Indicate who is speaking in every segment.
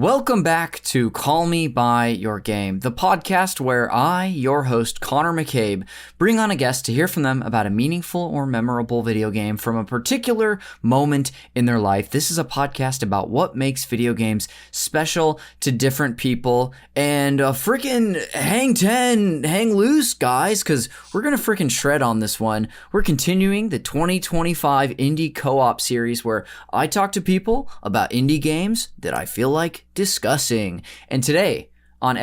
Speaker 1: Welcome back to Call Me By Your Game, the podcast where I, your host, Connor McCabe, bring on a guest to hear from them about a meaningful or memorable video game from a particular moment in their life. This is a podcast about what makes video games special to different people. And freaking hang 10, hang loose, guys, because we're going to freaking shred on this one. We're continuing the 2025 Indie Co-op series where I talk to people about indie games that I feel like discussing. And today on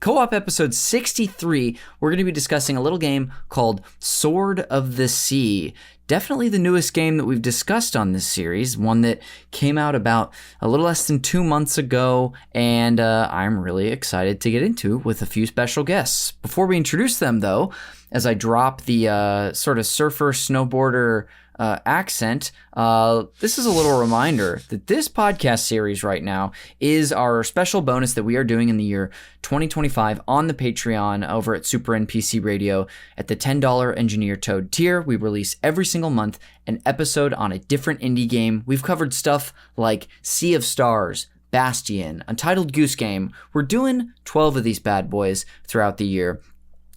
Speaker 1: co-op episode 63, we're going to be discussing a little game called Sword of the Sea. Definitely the newest game that we've discussed on this series, one that came out about a little less than 2 months ago, and I'm really excited to get into with a few special guests. Before we introduce them, though, as I drop the sort of surfer, snowboarder accent, this is a little reminder that this podcast series right now is our special bonus that we are doing in the year 2025 on the Patreon over at Super NPC Radio at the $10 Engineer Toad tier. We release every single month an episode on a different indie game. We've covered stuff like Sea of Stars, Bastion, Untitled Goose Game. We're doing 12 of these bad boys throughout the year.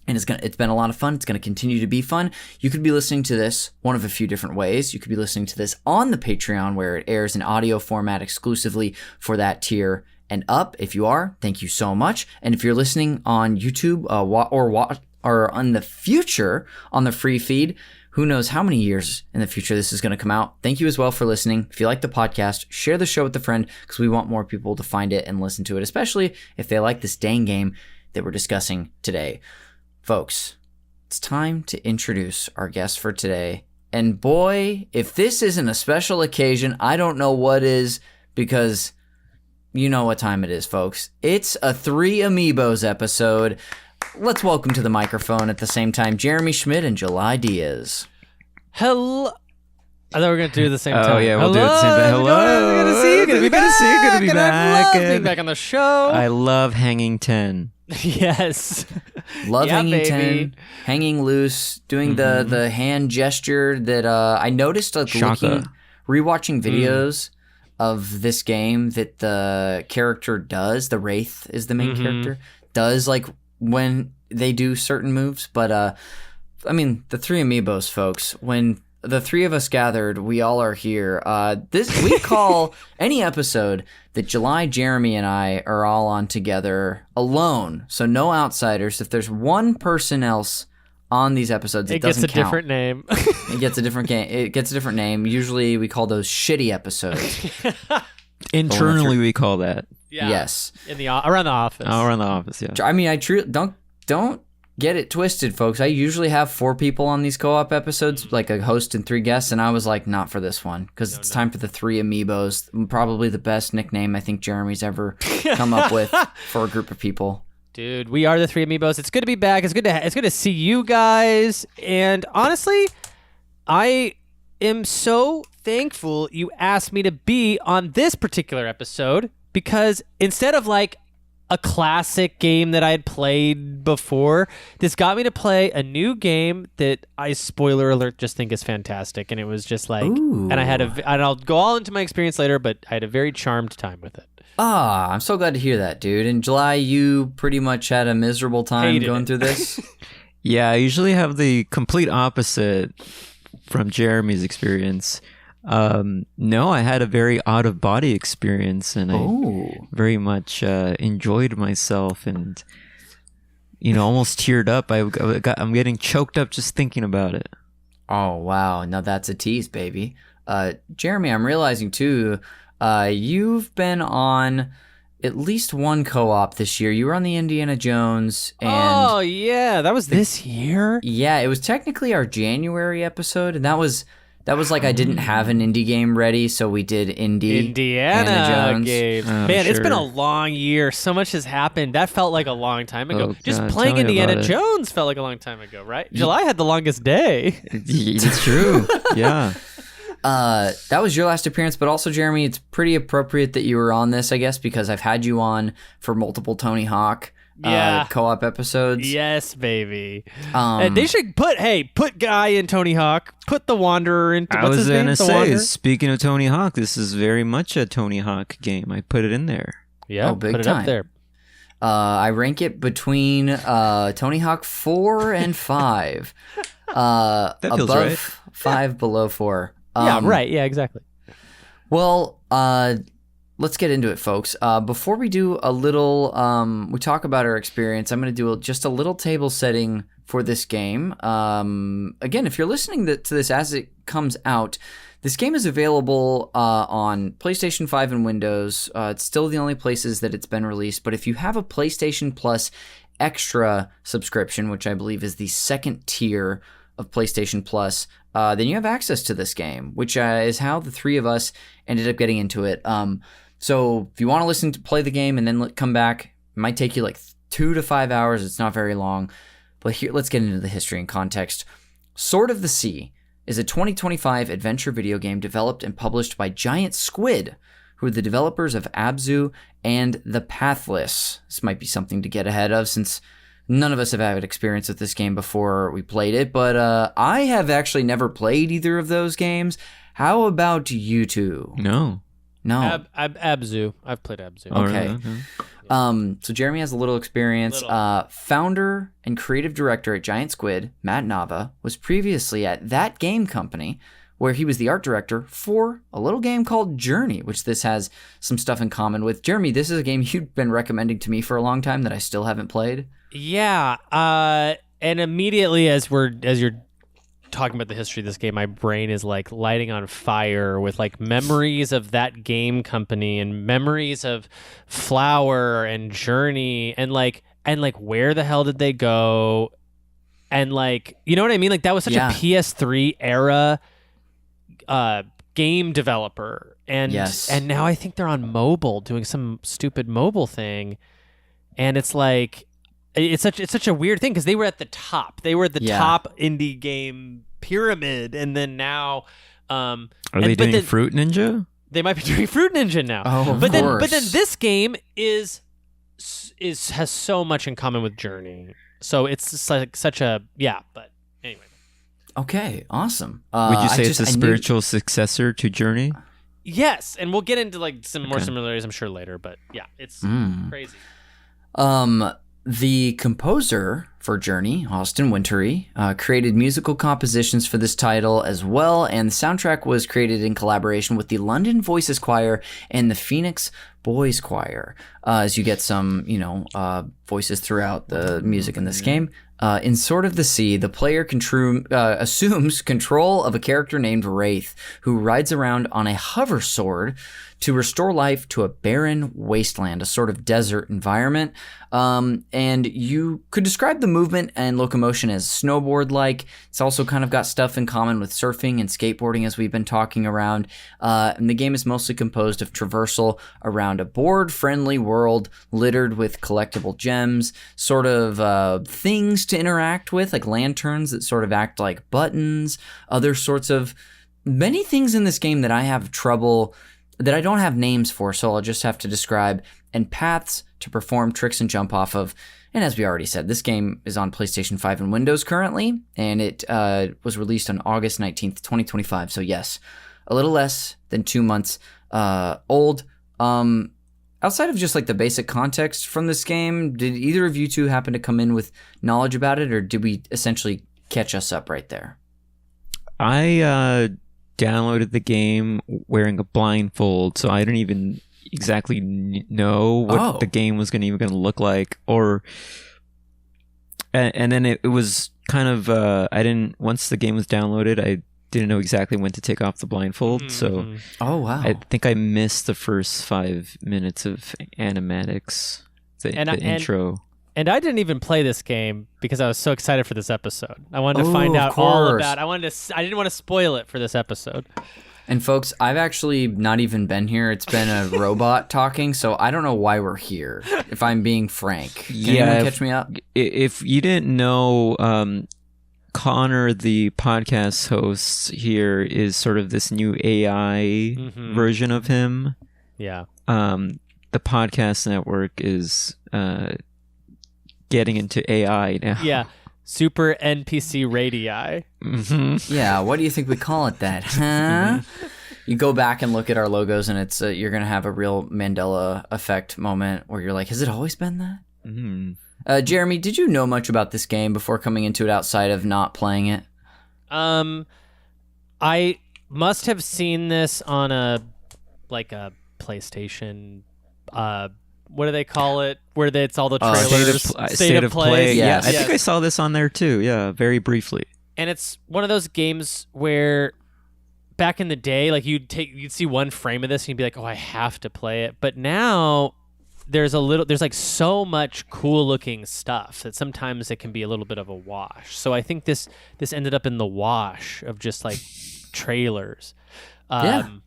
Speaker 1: And it's been a lot of fun. It's going to continue to be fun. You could be listening to this one of a few different ways. You could be listening to this on the Patreon where it airs in audio format exclusively for that tier and up. If you are, thank you so much. And if you're listening on YouTube or on the future on the free feed, who knows how many years in the future this is going to come out. Thank you as well for listening. If you like the podcast, share the show with a friend because we want more people to find it and listen to it, especially if they like this dang game that we're discussing today. Folks, it's time to introduce our guest for today. And boy, if this isn't a special occasion, I don't know what is, because you know what time it is, folks. It's a 3 Amiibos episode. Let's welcome to the microphone at the same time Jeremy Schmidt and July Diaz.
Speaker 2: Hello. I thought we were going to do it at the same time.
Speaker 3: Oh, yeah, we'll do it at the same time. Hello.
Speaker 2: Good to see you. Good to be back.
Speaker 3: Good to be back.
Speaker 2: I love being back on the show.
Speaker 3: I love hanging 10.
Speaker 2: Yes.
Speaker 1: Love
Speaker 2: yeah,
Speaker 1: hanging
Speaker 2: baby.
Speaker 1: 10, hanging loose, doing the hand gesture that I noticed like rewatching videos of this game that the character does. The Wraith is the main character, does like when they do certain moves. But I mean, the 3 Amiibos, folks, when the 3 of us gathered, we all are here. We call any episode that July, Jeremy, and I are all on together alone. So no outsiders. If there's one person else on these episodes, it doesn't count.
Speaker 2: It gets a different name.
Speaker 1: It gets a different game. It gets a different name. Usually we call those shitty episodes.
Speaker 3: Internally, we call that.
Speaker 2: Yeah.
Speaker 1: Yes.
Speaker 2: Around the office.
Speaker 3: Oh, around the office, yeah.
Speaker 1: I mean, I truly don't get it twisted, folks. I usually have 4 people on these co-op episodes, like a host and 3 guests, and I was like, not for this one, because it's time for the 3 Amiibos. Probably the best nickname I think Jeremy's ever come up with for a group of people.
Speaker 2: Dude, we are the 3 Amiibos. It's good to be back. It's good to see you guys. And honestly, I am so thankful you asked me to be on this particular episode, because instead of like a classic game that I had played before, this got me to play a new game that I, spoiler alert, just think is fantastic. And it was just like,
Speaker 1: Ooh.
Speaker 2: and I'll go all into my experience later, but I had a very charmed time with it.
Speaker 1: Ah, I'm so glad to hear that, dude. In July, you pretty much had a miserable time going through this.
Speaker 3: Yeah, I usually have the complete opposite from Jeremy's experience. No, I had a very out-of-body experience, and I very much enjoyed myself, and almost teared up. I'm getting choked up just thinking about it.
Speaker 1: Oh wow! Now that's a tease, baby. Jeremy, I'm realizing too, you've been on at least one co-op this year. You were on the Indiana Jones. And
Speaker 2: oh yeah, that was this year.
Speaker 1: Yeah, it was technically our January episode, and that was like I didn't have an indie game ready, so we did
Speaker 2: Indiana games. Man,
Speaker 3: sure.
Speaker 2: It's been a long year. So much has happened. That felt like a long time ago. Just
Speaker 3: God,
Speaker 2: playing
Speaker 3: tell me
Speaker 2: Indiana
Speaker 3: about it.
Speaker 2: Jones felt like a long time ago, right? July had the longest day.
Speaker 3: It's true. Yeah.
Speaker 1: That was your last appearance, but also, Jeremy, it's pretty appropriate that you were on this, I guess, because I've had you on for multiple Tony Hawk co-op episodes.
Speaker 2: Yes, baby. They should put Guy in Tony Hawk. Put the Wanderer into.
Speaker 3: Speaking of Tony Hawk, this is very much a Tony Hawk game. I put it in there.
Speaker 2: Yeah,
Speaker 1: big
Speaker 2: put it
Speaker 1: time.
Speaker 2: up there.
Speaker 1: I rank it between Tony Hawk 4 and 5.
Speaker 3: That feels
Speaker 1: above
Speaker 3: right.
Speaker 1: 5, below 4.
Speaker 2: Yeah, right. Yeah, exactly.
Speaker 1: Well, let's get into it, folks. Before we do a little, we talk about our experience, I'm going to do just a little table setting for this game. Again, if you're listening to this as it comes out, this game is available on PlayStation 5 and Windows. It's still the only places that it's been released, but if you have a PlayStation Plus Extra subscription, which I believe is the second tier of PlayStation Plus, then you have access to this game, which is how the three of us ended up getting into it. So if you want to play the game and then come back, it might take you like 2 to 5 hours. It's not very long. But here, let's get into the history and context. Sword of the Sea is a 2025 adventure video game developed and published by Giant Squid, who are the developers of Abzu and The Pathless. This might be something to get ahead of since none of us have had experience with this game before we played it, but I have actually never played either of those games. How about you two?
Speaker 3: No.
Speaker 2: Abzu. I've played Abzu.
Speaker 1: Okay. So Jeremy has a little experience. Founder and creative director at Giant Squid, Matt Nava, was previously at that game company where he was the art director for a little game called Journey, which this has some stuff in common with. Jeremy, this is a game you've been recommending to me for a long time that I still haven't played.
Speaker 2: Yeah, and immediately as you're talking about the history of this game, my brain is like lighting on fire with like memories of that game company and memories of Flower and Journey and like where the hell did they go? And like, you know what I mean? Like that was such a PS3 era game developer. And and now I think they're on mobile doing some stupid mobile thing. And it's like it's such a weird thing because they were at the top. They were at the top indie game pyramid, and then now
Speaker 3: are they doing Fruit Ninja?
Speaker 2: They might be doing Fruit Ninja now.
Speaker 1: Oh,
Speaker 2: but then this game has so much in common with Journey. So it's just like such a but anyway.
Speaker 1: Okay, awesome.
Speaker 3: Would you say it's a spiritual successor to Journey?
Speaker 2: Yes, and we'll get into like some more similarities, I'm sure, later. But yeah, it's crazy.
Speaker 1: The composer for Journey, Austin Wintory, created musical compositions for this title as well, and the soundtrack was created in collaboration with the London Voices Choir and the Phoenix Boys Choir, as you get some, voices throughout the music in this game. In Sword of the Sea, the player assumes control of a character named Wraith, who rides around on a hover sword to restore life to a barren wasteland, a sort of desert environment. And you could describe the movement and locomotion as snowboard-like. It's also kind of got stuff in common with surfing and skateboarding, as we've been talking around. And the game is mostly composed of traversal around a board-friendly world littered with collectible gems, sort of things to interact with, like lanterns that sort of act like buttons, other sorts of many things in this game that I have trouble, that I don't have names for, so I'll just have to describe, and paths to perform tricks and jump off of. And as we already said, this game is on PlayStation 5 and Windows currently, and it was released on August 19th, 2025. So yes, a little less than 2 months old. Outside of just like the basic context from this game, did either of you two happen to come in with knowledge about it, or did we essentially catch us up right there?
Speaker 3: I downloaded the game wearing a blindfold, so I didn't even exactly know what the game was going to look like, and then it was kind of once the game was downloaded, I didn't know exactly when to take off the blindfold. So I think I missed the first 5 minutes of animatics, the intro.
Speaker 2: And I didn't even play this game because I was so excited for this episode. I wanted to find out all about. I didn't want to spoil it for this episode.
Speaker 1: And folks, I've actually not even been here. It's been a robot talking, so I don't know why we're here, if I'm being frank. Can anyone catch me up?
Speaker 3: If you didn't know, Connor, the podcast host here, is sort of this new AI version of him.
Speaker 2: Yeah.
Speaker 3: The podcast network is getting into AI now.
Speaker 2: Yeah. Super NPC Radio.
Speaker 1: Yeah, what do you think we call it that? Huh? You go back and look at our logos, and it's you're gonna have a real Mandela effect moment where you're like, has it always been that?
Speaker 3: Mm-hmm.
Speaker 1: Jeremy, did you know much about this game before coming into it outside of not playing it?
Speaker 2: I must have seen this on a PlayStation. What do they call it? Where it's all the trailers.
Speaker 3: State of play.
Speaker 1: Yes.
Speaker 3: Yeah, I think I saw this on there too. Yeah, very briefly.
Speaker 2: And it's one of those games where back in the day, like you'd see one frame of this and you'd be like, oh, I have to play it. But now there's like so much cool looking stuff that sometimes it can be a little bit of a wash. So I think this ended up in the wash of just like trailers.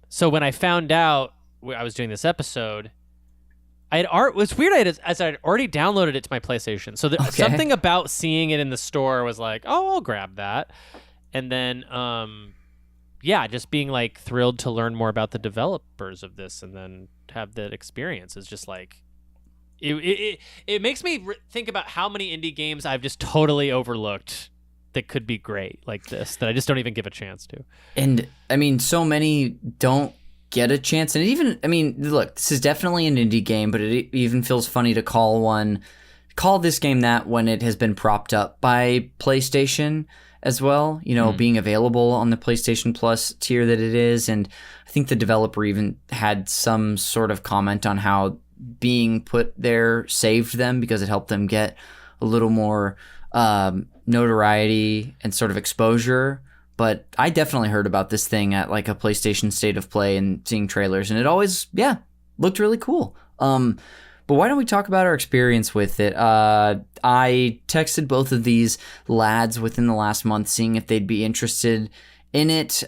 Speaker 2: So when I found out I was doing this episode, it's weird. As I'd already downloaded it to my PlayStation, so something about seeing it in the store was like, "Oh, I'll grab that," and then, just being like thrilled to learn more about the developers of this, and then have that experience is just like, it makes me think about how many indie games I've just totally overlooked that could be great like this that I just don't even give a chance to.
Speaker 1: And I mean, so many don't get a chance. And look, this is definitely an indie game, but it even feels funny to call this game that when it has been propped up by PlayStation as well, being available on the PlayStation Plus tier that it is. And I think the developer even had some sort of comment on how being put there saved them because it helped them get a little more notoriety and sort of exposure. But I definitely heard about this thing at like a PlayStation State of Play and seeing trailers, and it always, looked really cool. But why don't we talk about our experience with it? I texted both of these lads within the last month, seeing if they'd be interested in it.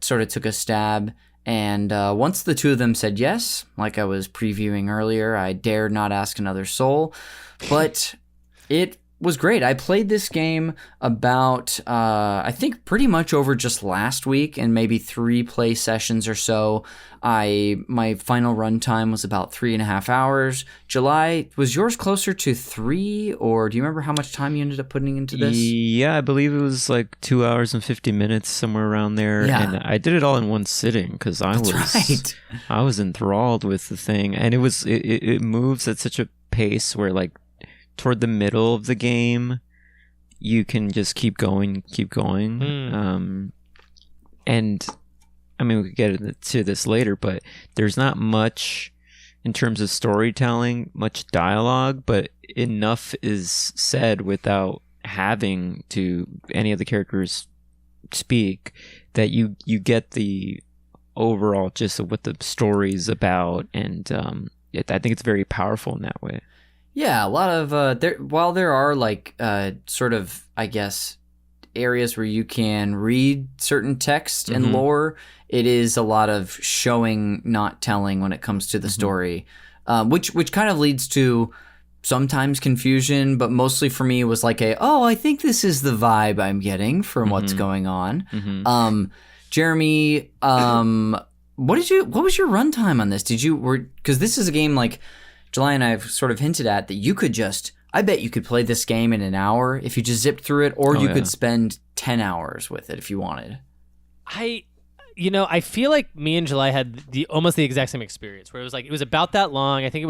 Speaker 1: Sort of took a stab, and once the two of them said yes, like I was previewing earlier, I dared not ask another soul. But it was great. I played this game about, I think pretty much over just last week and maybe 3 play sessions or so. My final run time was about 3.5 hours. July, was yours closer to 3, or do you remember how much time you ended up putting into this?
Speaker 3: Yeah, I believe it was like 2 hours and 50 minutes, somewhere around there.
Speaker 1: Yeah.
Speaker 3: And I did it all in one sitting because I was enthralled with the thing. And it moves at such a pace where like toward the middle of the game, you can just keep going. And I mean, we could get into this later, but there's not much in terms of storytelling, much dialogue, but enough is said without having to any of the characters speak that you get the overall gist of what the story's about. And I think it's very powerful in that way.
Speaker 1: Yeah, a lot of while there are like sort of, I guess, areas where you can read certain text and lore, it is a lot of showing, not telling when it comes to the story, which kind of leads to sometimes confusion, but mostly for me was like I think this is the vibe I'm getting from what's going on. Jeremy, what was your runtime on this? Because this is a game like July and I have sort of hinted at that you could I bet you could play this game in an hour if you just zipped through it, or you could spend 10 hours with it if you wanted.
Speaker 2: I feel like me and July had almost the exact same experience where it was about that long. I think it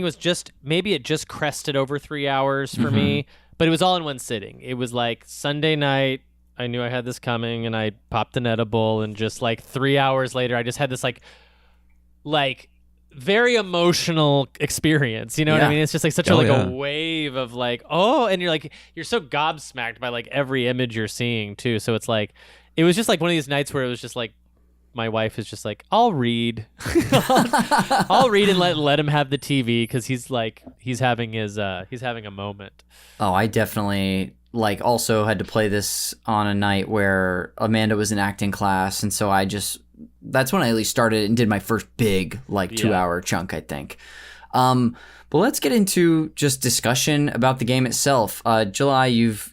Speaker 2: was just, maybe it just crested over 3 hours for me, but it was all in one sitting. It was like Sunday night, I knew I had this coming and I popped an edible, and just like 3 hours later, I just had this like very emotional experience, you know what I mean? It's just like such a wave of like, and you're so gobsmacked by like every image you're seeing too. So it's like, it was just like one of these nights where it was just like, my wife is just like, I'll read, I'll read and let him have the TV because he's having a moment.
Speaker 1: Oh, I definitely also had to play this on a night where Amanda was in acting class, and so that's when I at least started and did my first big 2-hour chunk, I think. But let's get into just discussion about the game itself. July, you've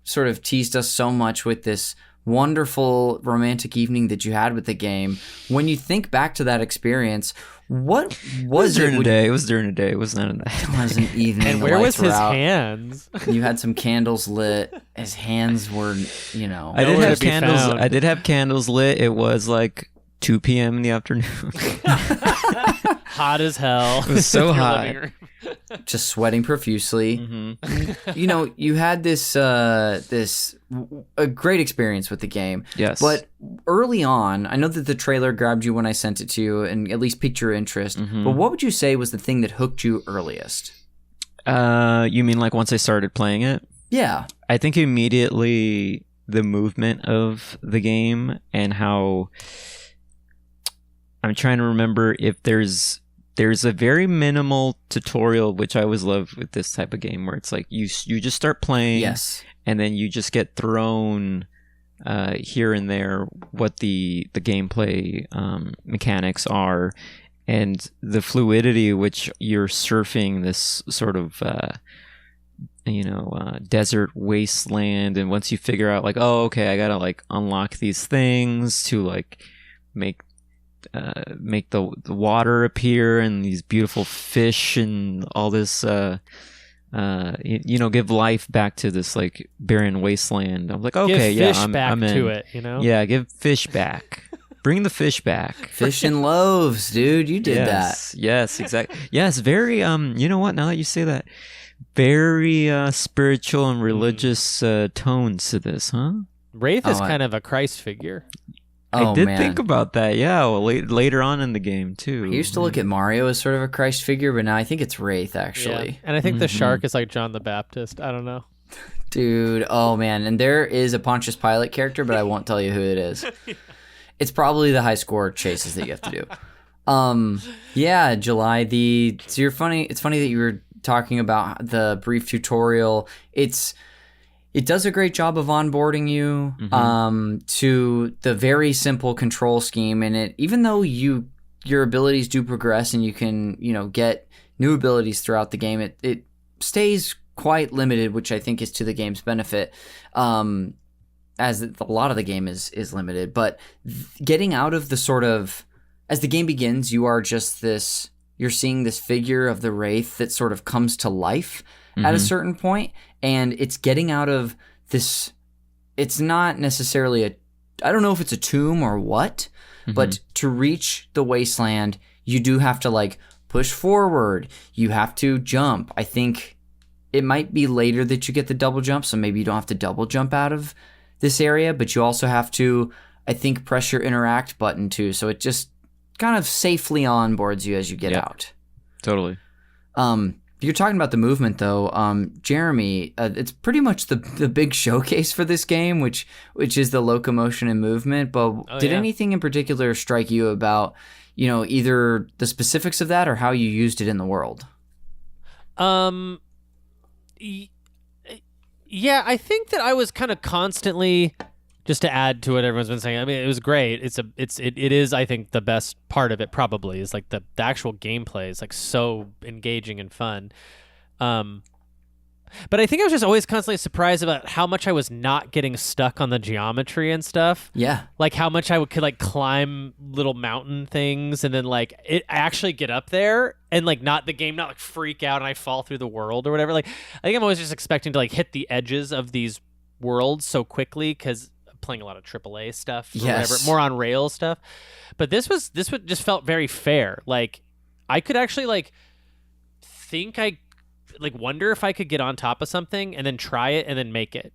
Speaker 1: sort of teased us so much with this wonderful romantic evening that you had with the game. When you think back to that experience, what was it?
Speaker 3: During the day. It was during the day. It was not in the
Speaker 1: It was an evening.
Speaker 2: And where was his hands?
Speaker 1: You had some candles lit. His hands were,
Speaker 3: I did have candles lit. It was like 2 p.m. in the afternoon.
Speaker 2: Hot as hell.
Speaker 3: It was so
Speaker 2: Your
Speaker 3: hot.
Speaker 2: living room.
Speaker 1: Just sweating profusely.
Speaker 3: Mm-hmm.
Speaker 1: You had this a great experience with the game.
Speaker 3: Yes.
Speaker 1: But early on, I know that the trailer grabbed you when I sent it to you and at least piqued your interest.
Speaker 3: Mm-hmm.
Speaker 1: But what would you say was the thing that hooked you earliest?
Speaker 3: You mean like once I started playing it?
Speaker 1: Yeah.
Speaker 3: I think immediately the movement of the game and how I'm trying to remember if there's a very minimal tutorial, which I always love with this type of game, where it's like you just start playing,
Speaker 1: Yes,
Speaker 3: and then you just get thrown here and there what the gameplay mechanics are, and the fluidity which you're surfing this sort of desert wasteland, and once you figure out like, oh, okay, I gotta like unlock these things to like make the water appear and these beautiful fish and all this give life back to this like barren wasteland. I'm like, okay,
Speaker 2: give fish
Speaker 3: I'm
Speaker 2: back
Speaker 3: in.
Speaker 2: to it,
Speaker 3: Yeah, give fish back. Bring the fish back.
Speaker 1: fish and loaves, dude. You did that.
Speaker 3: Yes, exactly. Yes, very you know what, now that you say that, very spiritual and religious tones to this, huh?
Speaker 2: Wraith is kind of a Christ figure.
Speaker 3: I did think about that. Yeah, well, later on in the game too.
Speaker 1: I used to look at Mario as sort of a Christ figure, but now I think it's Wraith, actually.
Speaker 2: Yeah. And I think the shark is like John the Baptist. I don't know.
Speaker 1: Dude, oh man. And there is a Pontius Pilate character, but I won't tell you who it is. It's probably the high score chases that you have to do. Yeah, July. It's funny that you were talking about the brief tutorial. It does a great job of onboarding you to the very simple control scheme, and it, even though your abilities do progress and you can get new abilities throughout the game, it stays quite limited, which I think is to the game's benefit, as a lot of the game is limited. But getting out of the sort of, as the game begins, you're seeing this figure of the Wraith that sort of comes to life at a certain point, and it's getting out of this. It's not necessarily I don't know if it's a tomb or what, but to reach the wasteland, you do have to like push forward. You have to jump. I think it might be later that you get the double jump, so maybe you don't have to double jump out of this area, but you also have to, I think, press your interact button too, so it just kind of safely onboards you as you get out.
Speaker 3: Totally.
Speaker 1: You're talking about the movement, though. Jeremy, it's pretty much the big showcase for this game, which is the locomotion and movement. But did anything in particular strike you about, either the specifics of that or how you used it in the world?
Speaker 2: Yeah, I think that I was kind of constantly, just to add to what everyone's been saying. I mean, it was great. It is. I think the best part of it probably is like the actual gameplay is like so engaging and fun. But I think I was just always constantly surprised about how much I was not getting stuck on the geometry and stuff.
Speaker 1: Yeah,
Speaker 2: like how much I could like climb little mountain things and then like it actually get up there and like not like freak out and I fall through the world or whatever. Like I think I'm always just expecting to like hit the edges of these worlds so quickly because playing a lot of AAA stuff or whatever, more on rail stuff. But this just felt very fair. Like I could actually like think wonder if I could get on top of something and then try it and then make it.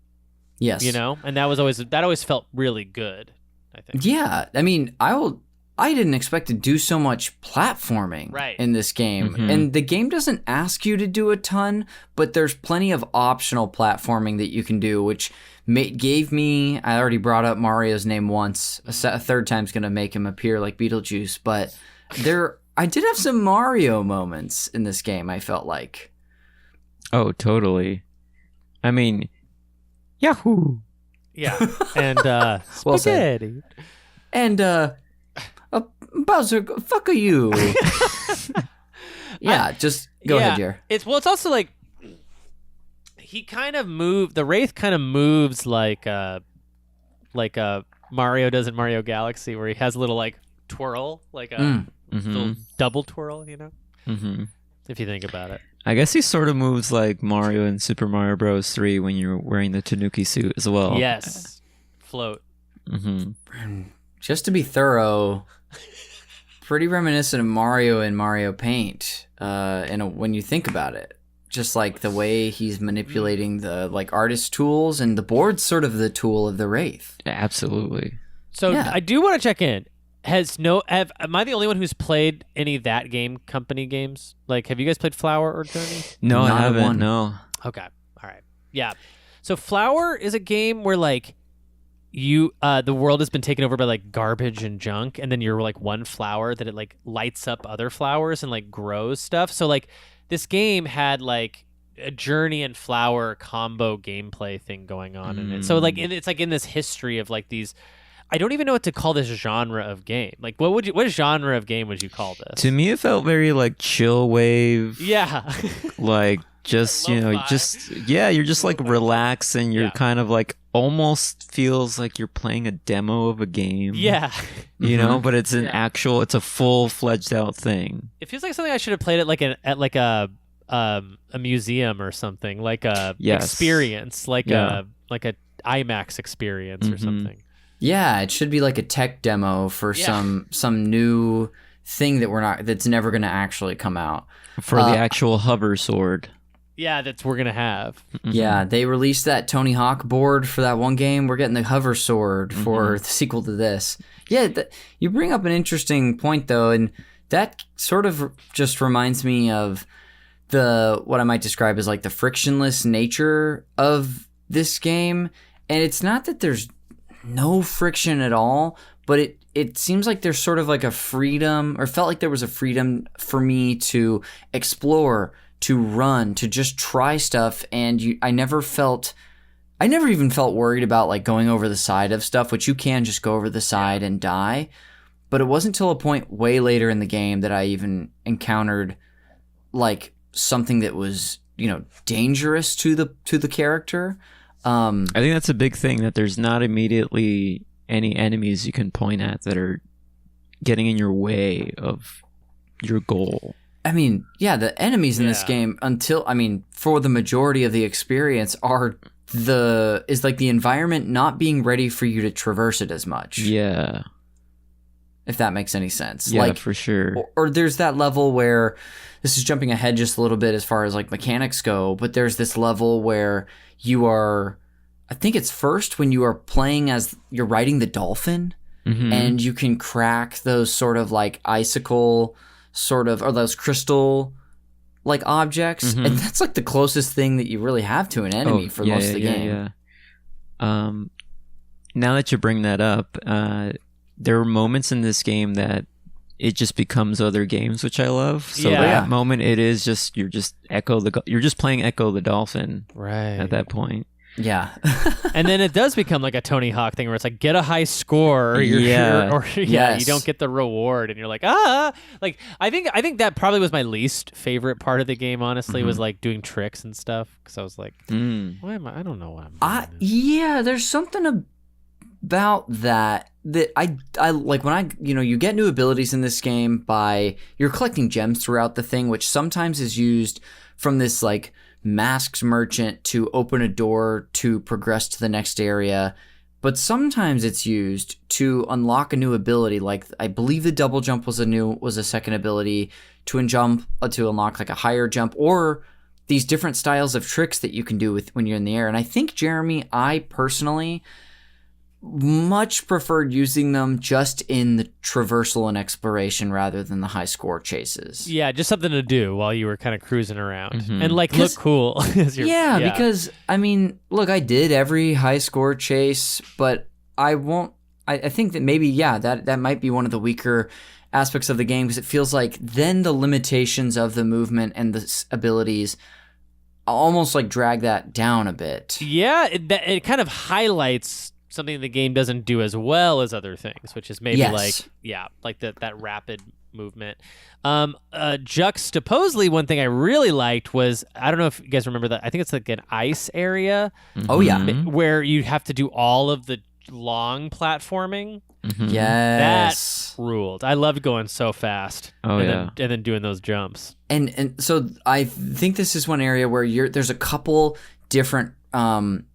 Speaker 1: Yes.
Speaker 2: And that always felt really good, I think.
Speaker 1: Yeah. I mean, I didn't expect to do so much platforming in this game. And the game doesn't ask you to do a ton, but there's plenty of optional platforming that you can do, which gave me, I already brought up Mario's name once, a third time's going to make him appear like Beetlejuice, but I did have some Mario moments in this game, I felt like.
Speaker 3: Oh, totally. I mean, Yahoo!
Speaker 2: Yeah, and spaghetti.
Speaker 1: And Bowser, fuck are you? Yeah, just go ahead, Jer.
Speaker 2: It's also like he kind of the Wraith kind of moves like Mario does in Mario Galaxy, where he has a little like twirl, like a little double twirl, if you think about it.
Speaker 3: I guess he sort of moves like Mario in Super Mario Bros. 3 when you're wearing the Tanuki suit as well.
Speaker 2: Yes. Float.
Speaker 1: just to be thorough, pretty reminiscent of Mario and Mario Paint. When you think about it, just like the way he's manipulating the like artist tools, and the board's sort of the tool of the Wraith.
Speaker 3: Absolutely.
Speaker 2: So I do want to check in. Am I the only one who's played any That Game Company games? Like, have you guys played Flower or Journey?
Speaker 3: No, I haven't. No.
Speaker 2: Okay. All right. Yeah. So Flower is a game where like the world has been taken over by like garbage and junk, and then you're like one flower that it like lights up other flowers and like grows stuff. So like this game had like a Journey and Flower combo gameplay thing going on in it. So like it's like in this history of like these. I don't even know what to call this genre of game. Like, what genre of game would you call this?
Speaker 3: To me, it felt very like chill wave.
Speaker 2: Yeah.
Speaker 3: Like just you're just like relaxed, and you're kind of like almost feels like you're playing a demo of a game.
Speaker 2: Yeah.
Speaker 3: You know, but it's it's a full-fledged out thing.
Speaker 2: It feels like something I should have played at a museum or something, like a experience, like a IMAX experience or something.
Speaker 1: Yeah, it should be like a tech demo for some new thing that's never going to actually come out.
Speaker 3: For the actual hover sword.
Speaker 2: Yeah, we're going to have.
Speaker 1: Yeah, they released that Tony Hawk board for that one game. We're getting the hover sword for the sequel to this. Yeah, you bring up an interesting point though, and that sort of just reminds me of what I might describe as like the frictionless nature of this game. And it's not that there's no friction at all, but it seems like there's sort of like a freedom, or felt like there was a freedom for me to explore, to run, to just try stuff. And I never even felt worried about like going over the side of stuff, which you can just go over the side and die. But it wasn't until a point way later in the game that I even encountered like something that was, dangerous to the character.
Speaker 3: I think that's a big thing, that there's not immediately any enemies you can point at that are getting in your way of your goal.
Speaker 1: I mean, yeah, the enemies in this game for the majority of the experience is like the environment not being ready for you to traverse it as much.
Speaker 3: Yeah.
Speaker 1: If that makes any sense.
Speaker 3: Yeah,
Speaker 1: like,
Speaker 3: for sure.
Speaker 1: Or there's that level where, this is jumping ahead just a little bit as far as like mechanics go, but there's this level where you are, I think it's first when you are playing as you're riding the dolphin, and you can crack those sort of like icicle or those crystal like objects. And that's like the closest thing that you really have to an enemy for most of the game.
Speaker 3: Yeah. Now that you bring that up, there are moments in this game that it just becomes other games, which I love. So that moment, it is just you're just playing Echo the Dolphin,
Speaker 2: right?
Speaker 3: At that point,
Speaker 1: yeah.
Speaker 2: And then it does become like a Tony Hawk thing where it's like get a high score, or you don't get the reward, and you're like like I think that probably was my least favorite part of the game. Honestly, was like doing tricks and stuff, because I was like, why am I don't know what I'm doing.
Speaker 1: There's something about that I like when you get new abilities in this game by you're collecting gems throughout the thing, which sometimes is used from this like masked merchant to open a door to progress to the next area, but sometimes it's used to unlock a new ability. Like I believe the double jump was a second ability to unlock like a higher jump, or these different styles of tricks that you can do when you're in the air. And I think, Jeremy, I personally much preferred using them just in the traversal and exploration rather than the high score chases.
Speaker 2: Yeah, just something to do while you were kind of cruising around and like look cool.
Speaker 1: Because I mean, look, I did every high score chase, but I think that maybe that might be one of the weaker aspects of the game, because it feels like then the limitations of the movement and the abilities almost like drag that down a bit.
Speaker 2: Yeah, it kind of highlights something the game doesn't do as well as other things, which is maybe like that rapid movement. Juxtaposely, one thing I really liked was, I don't know if you guys remember that, I think it's like an ice area.
Speaker 1: Oh yeah,
Speaker 2: where you have to do all of the long platforming.
Speaker 1: Yes,
Speaker 2: that ruled. I loved going so fast. And then doing those jumps. And
Speaker 1: so I think this is one area where there's a couple different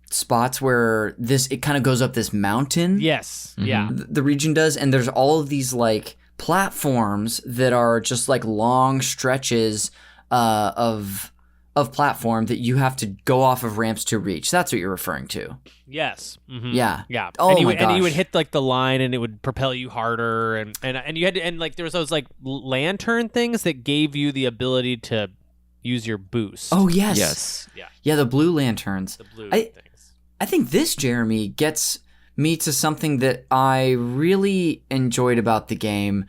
Speaker 1: spots where it kind of goes up this mountain.
Speaker 2: Yes. Yeah.
Speaker 1: The region does, and there's all of these like platforms that are just like long stretches of platform that you have to go off of ramps to reach. That's what you're referring to.
Speaker 2: Yes. Mm-hmm.
Speaker 1: Yeah.
Speaker 2: Yeah.
Speaker 1: Oh
Speaker 2: and
Speaker 1: my gosh.
Speaker 2: And you would hit like the line, and it would propel you harder, and you had to, and like there was those like lantern things that gave you the ability to use your boost.
Speaker 1: Oh yes.
Speaker 3: Yes.
Speaker 2: Yeah.
Speaker 1: The blue lanterns.
Speaker 2: The blue things.
Speaker 1: I think this, Jeremy, gets me to something that I really enjoyed about the game,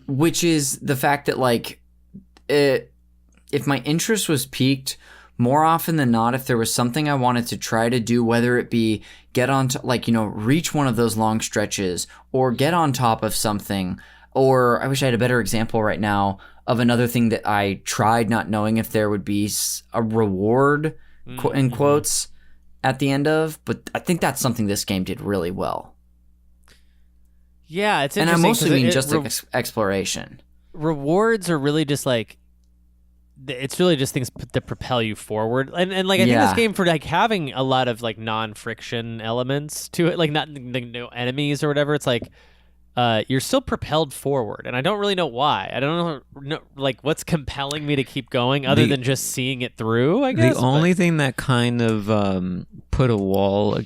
Speaker 1: which is the fact that, like, if my interest was piqued, more often than not, if there was something I wanted to try to do, whether it be get on to, like, reach one of those long stretches or get on top of something, or I wish I had a better example right now of another thing that I tried not knowing if there would be a reward, in quotes, at the end of, but I think that's something this game did really well.
Speaker 2: Yeah, it's
Speaker 1: and
Speaker 2: interesting.
Speaker 1: I mostly mean just exploration.
Speaker 2: Rewards are really just like, it's really just things that propel you forward, and like I think this game, for like having a lot of like non-friction elements to it, like not no enemies or whatever, it's like you're still propelled forward, and I don't really know why. I don't know like what's compelling me to keep going other than just seeing it through, I guess.
Speaker 3: The only thing that kind of put a wall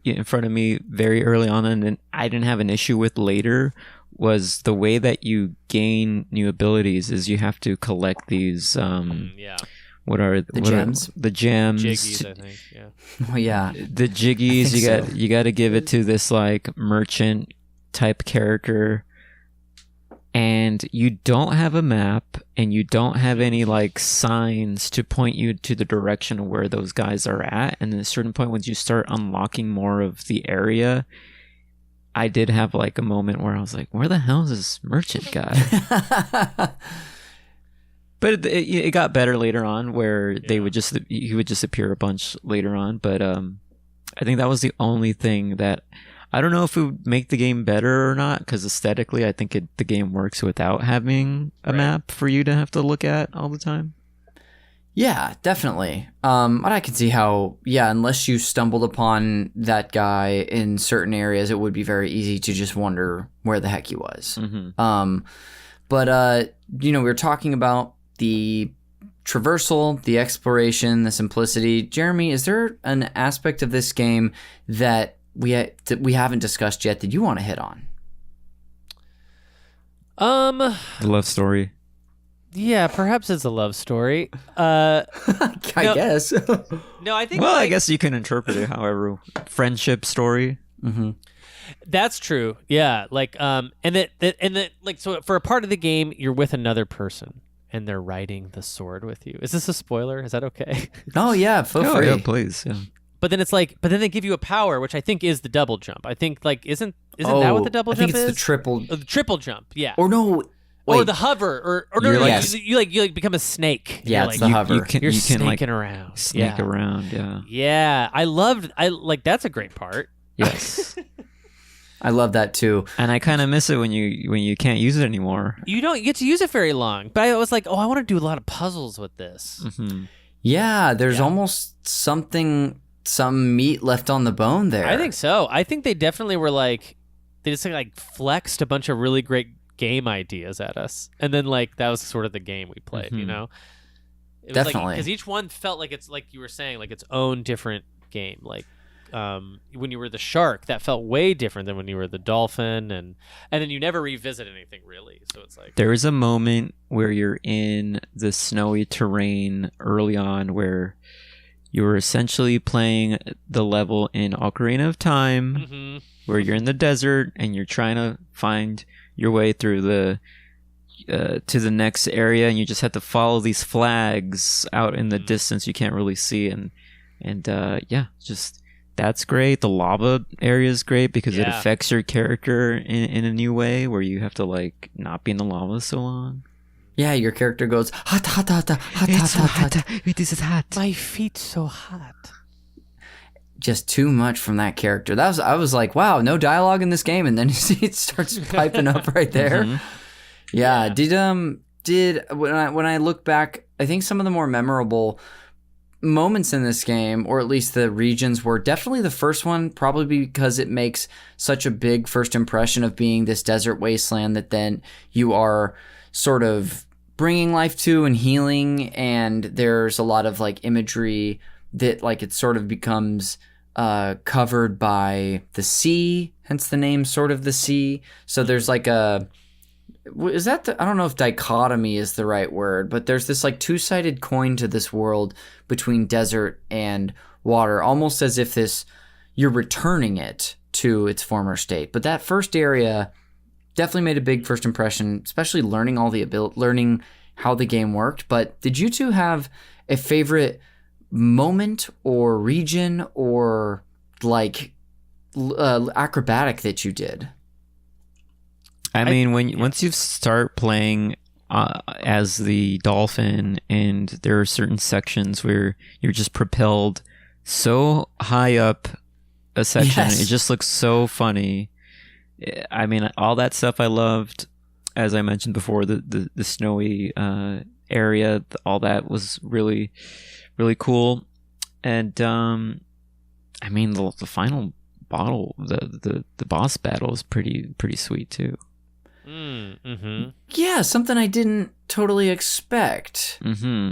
Speaker 3: in front of me very early on, and I didn't have an issue with later, was the way that you gain new abilities is you have to collect these what are the
Speaker 1: gems?
Speaker 3: The gems.
Speaker 2: Jiggies, I think. Yeah.
Speaker 1: Oh yeah.
Speaker 3: The jiggies, you got to give it to this like merchant type character, and you don't have a map, and you don't have any like signs to point you to the direction of where those guys are at. And at a certain point, once you start unlocking more of the area, I did have like a moment where I was like, where the hell is this merchant guy? But it got better later on, where he would just appear a bunch later on. But I think that was the only thing that, I don't know if it would make the game better or not, because aesthetically, I think the game works without having a map for you to have to look at all the time.
Speaker 1: Yeah, definitely. And I can see how, unless you stumbled upon that guy in certain areas, it would be very easy to just wonder where the heck he was.
Speaker 3: Mm-hmm.
Speaker 1: But we were talking about the traversal, the exploration, the simplicity. Jeremy, is there an aspect of this game that we haven't discussed yet that you want to hit on?
Speaker 3: The love story.
Speaker 2: Yeah, perhaps it's a love story.
Speaker 1: I guess.
Speaker 2: No, I think.
Speaker 3: Well, I guess you can interpret it however. Friendship story.
Speaker 1: Mm-hmm.
Speaker 2: That's true. Yeah, like and that like, so for a part of the game, you're with another person, and they're riding the sword with you. Is this a spoiler? Is that okay?
Speaker 1: Oh yeah, feel free.
Speaker 3: Yeah, please. Yeah.
Speaker 2: But then then they give you a power, which I think is the double jump. I think like isn't that what the double jump is?
Speaker 1: I think it's the triple.
Speaker 2: Oh, the triple jump. Yeah.
Speaker 1: Or no. Wait.
Speaker 2: Or the hover, or no, you become a snake.
Speaker 1: Yeah, it's the hover.
Speaker 2: You're
Speaker 3: you can
Speaker 2: snaking
Speaker 3: like
Speaker 2: around.
Speaker 3: Snake around, yeah.
Speaker 2: Yeah, I like that's a great part.
Speaker 3: Yes.
Speaker 1: I love that too.
Speaker 3: And I kind of miss it when you can't use it anymore.
Speaker 2: You don't get to use it very long. But I was like, I want to do a lot of puzzles with this.
Speaker 3: Mm-hmm.
Speaker 1: Yeah, there's almost some meat left on the bone there.
Speaker 2: I think so. I think they definitely were like, they just like flexed a bunch of really great game ideas at us, and then like that was sort of the game we played.
Speaker 3: Mm-hmm.
Speaker 2: It was
Speaker 1: definitely,
Speaker 2: because each one felt like it's like you were saying, like its own different game. Like when you were the shark, that felt way different than when you were the dolphin, and then you never revisit anything really. So it's like
Speaker 3: there is a moment where you're in the snowy terrain early on where you were essentially playing the level in Ocarina of Time, where you're in the desert and you're trying to find your way through to the next area, and you just have to follow these flags out in the distance you can't really see, and just that's great. The lava area is great because it affects your character in a new way, where you have to like not be in the lava so long.
Speaker 1: Yeah, your character goes hot, hot, hot, hot, hot,
Speaker 3: it's
Speaker 1: hot, hot, hot.
Speaker 3: It is hot.
Speaker 2: My feet so hot.
Speaker 1: Just too much from that character. I was like, wow, no dialogue in this game, and then you see it starts piping up right there. Mm-hmm. Yeah. Did when I look back, I think some of the more memorable moments in this game, or at least the regions, were definitely the first one, probably because it makes such a big first impression of being this desert wasteland that then you are sort of bringing life to and healing, and there's a lot of like imagery that like it sort of becomes covered by the sea, hence the name Sort of the Sea. So there's like a, is that I don't know if dichotomy is the right word, but there's this like two-sided coin to this world between desert and water, almost as if you're returning it to its former state. But that first area definitely made a big first impression, especially learning learning how the game worked. But did you two have a favorite moment or region or like acrobatic that you did?
Speaker 3: I mean, once you start playing as the dolphin, and there are certain sections where you're just propelled so high up a section,
Speaker 1: Yes.
Speaker 3: It just looks so funny. I mean, all that stuff I loved. As I mentioned before, the snowy area, all that was really, really cool. And I mean, the final battle, the boss battle is pretty sweet too.
Speaker 2: Mm-hmm.
Speaker 1: Yeah, something I didn't totally expect.
Speaker 3: Mm-hmm.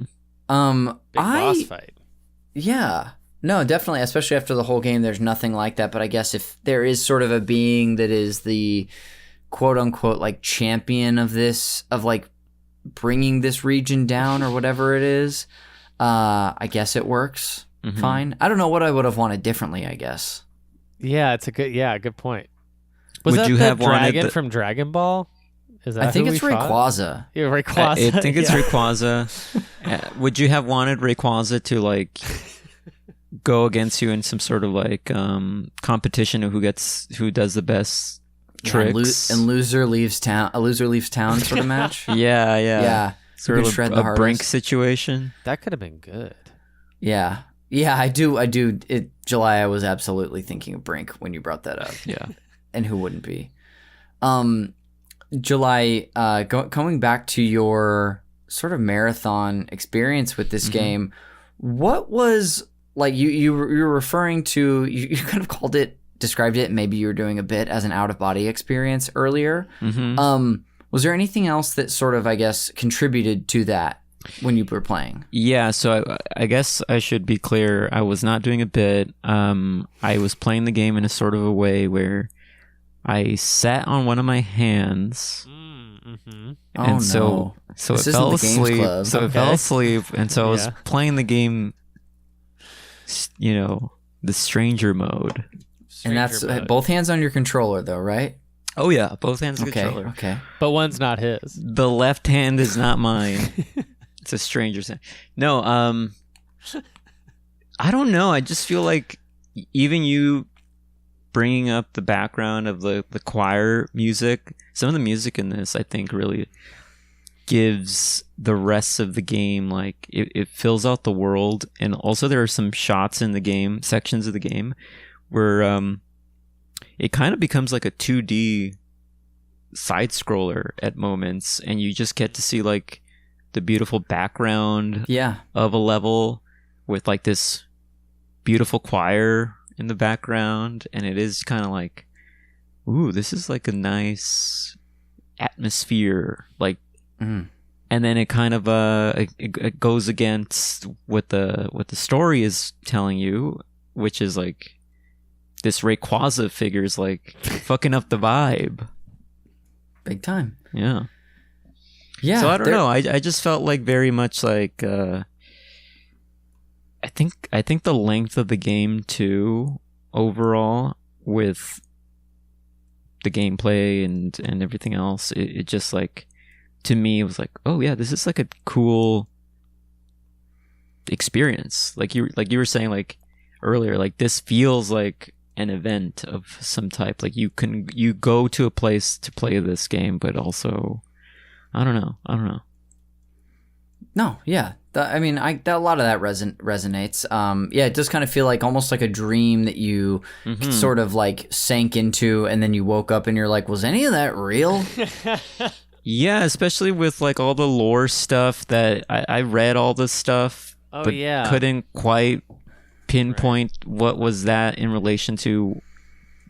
Speaker 2: Big boss fight.
Speaker 1: Yeah. No, definitely, especially after the whole game, there's nothing like that. But I guess if there is sort of a being that is the quote unquote like champion of this, of like bringing this region down or whatever it is, I guess it works fine. I don't know what I would have wanted differently, I guess.
Speaker 2: Yeah, it's a good point. Was
Speaker 3: Would
Speaker 2: that
Speaker 3: you
Speaker 2: the
Speaker 3: have wanted
Speaker 2: dragon from Dragon Ball? Is that
Speaker 1: I think
Speaker 2: who
Speaker 1: it's
Speaker 2: we fought?
Speaker 1: Rayquaza.
Speaker 2: Yeah, Rayquaza.
Speaker 3: I think it's
Speaker 2: yeah.
Speaker 3: Rayquaza. Would you have wanted Rayquaza to like go against you in some sort of like competition of who does the best tricks?
Speaker 1: And loser leaves town. A loser leaves town sort of match.
Speaker 3: Yeah.
Speaker 1: Yeah.
Speaker 3: Sort
Speaker 1: Who can
Speaker 3: of
Speaker 1: shred the
Speaker 3: a
Speaker 1: hardest.
Speaker 3: Brink situation.
Speaker 2: That could have been good.
Speaker 1: Yeah. I do. July, I was absolutely thinking of Brink when you brought that up.
Speaker 3: Yeah.
Speaker 1: And who wouldn't be? July, coming back to your sort of marathon experience with this game, what was like you were referring to? You kind of described it. Maybe you were doing a bit as an out of body experience earlier. Was there anything else that sort of, I guess, contributed to that when you were playing?
Speaker 3: Yeah, so I guess I should be clear. I was not doing a bit. I was playing the game in a sort of a way where I sat on one of my hands, and so
Speaker 1: This
Speaker 3: it fell
Speaker 1: isn't the games
Speaker 3: asleep.
Speaker 1: club.
Speaker 3: So it fell asleep, and so I was playing the game, the stranger mode.
Speaker 1: And that's both hands on your controller, though, right?
Speaker 3: Oh yeah, both hands on the controller.
Speaker 1: Okay.
Speaker 2: But one's not his.
Speaker 3: The left hand is not mine. It's a stranger's hand. No, I don't know. I just feel like even you bringing up the background of the choir music, some of the music in this, I think, really gives the rest of the game, like, it fills out the world. And also there are some shots in the game, sections of the game, where it kind of becomes like a 2D side scroller at moments, and you just get to see like the beautiful background of a level with like this beautiful choir in the background, and it is kind of like, ooh, this is like a nice atmosphere, like, and then it kind of it goes against what the story is telling you, which is like this Rayquaza figure is like fucking up the vibe.
Speaker 1: Big time.
Speaker 3: Yeah.
Speaker 1: Yeah.
Speaker 3: So I don't know. I just felt like very much like I think the length of the game too, overall, with the gameplay and everything else, it just like, to me, it was like, oh yeah, this is like a cool experience. Like you were saying like earlier, like this feels like an event of some type. Like you go to a place to play this game, but also I don't know.
Speaker 1: No, yeah. A lot of that resonates. Yeah, it does kind of feel like almost like a dream that you sort of like sank into, and then you woke up and you're like, was any of that real?
Speaker 3: Yeah, especially with like all the lore stuff that I read all this stuff
Speaker 2: Oh,
Speaker 3: but
Speaker 2: yeah.
Speaker 3: couldn't quite pinpoint what was that in relation to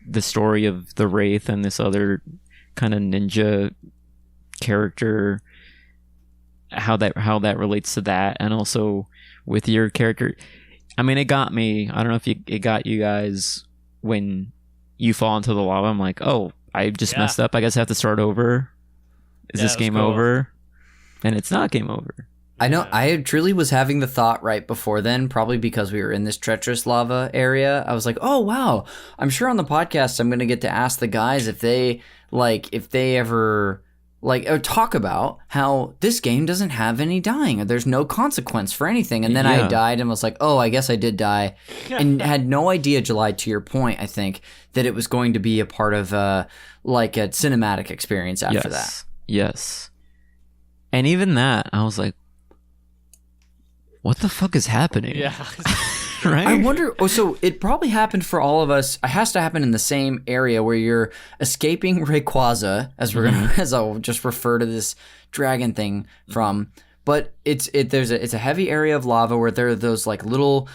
Speaker 3: the story of the Wraith and this other kind of ninja character, how that relates to that, and also with your character. I mean, it got me. I don't know if it got you guys when you fall into the lava. I'm like, oh, I just messed up. I guess I have to start over. Is this game over? And it's not game over.
Speaker 1: I know. I truly was having the thought right before then, probably because we were in this treacherous lava area. I was like, oh, wow. I'm sure on the podcast I'm going to get to ask the guys if they ever talk about how this game doesn't have any dying, or there's no consequence for anything. And then I died and was like, oh, I guess I did die. And had no idea, July, to your point, I think, that it was going to be a part of a cinematic experience after that.
Speaker 3: Yes. And even that, I was like, what the fuck is happening?
Speaker 2: Yeah.
Speaker 3: Right?
Speaker 1: I wonder, so it probably happened for all of us. It has to happen in the same area where you're escaping Rayquaza, as we're gonna, as I'll just refer to this dragon thing from. But it's a heavy area of lava where there are those like little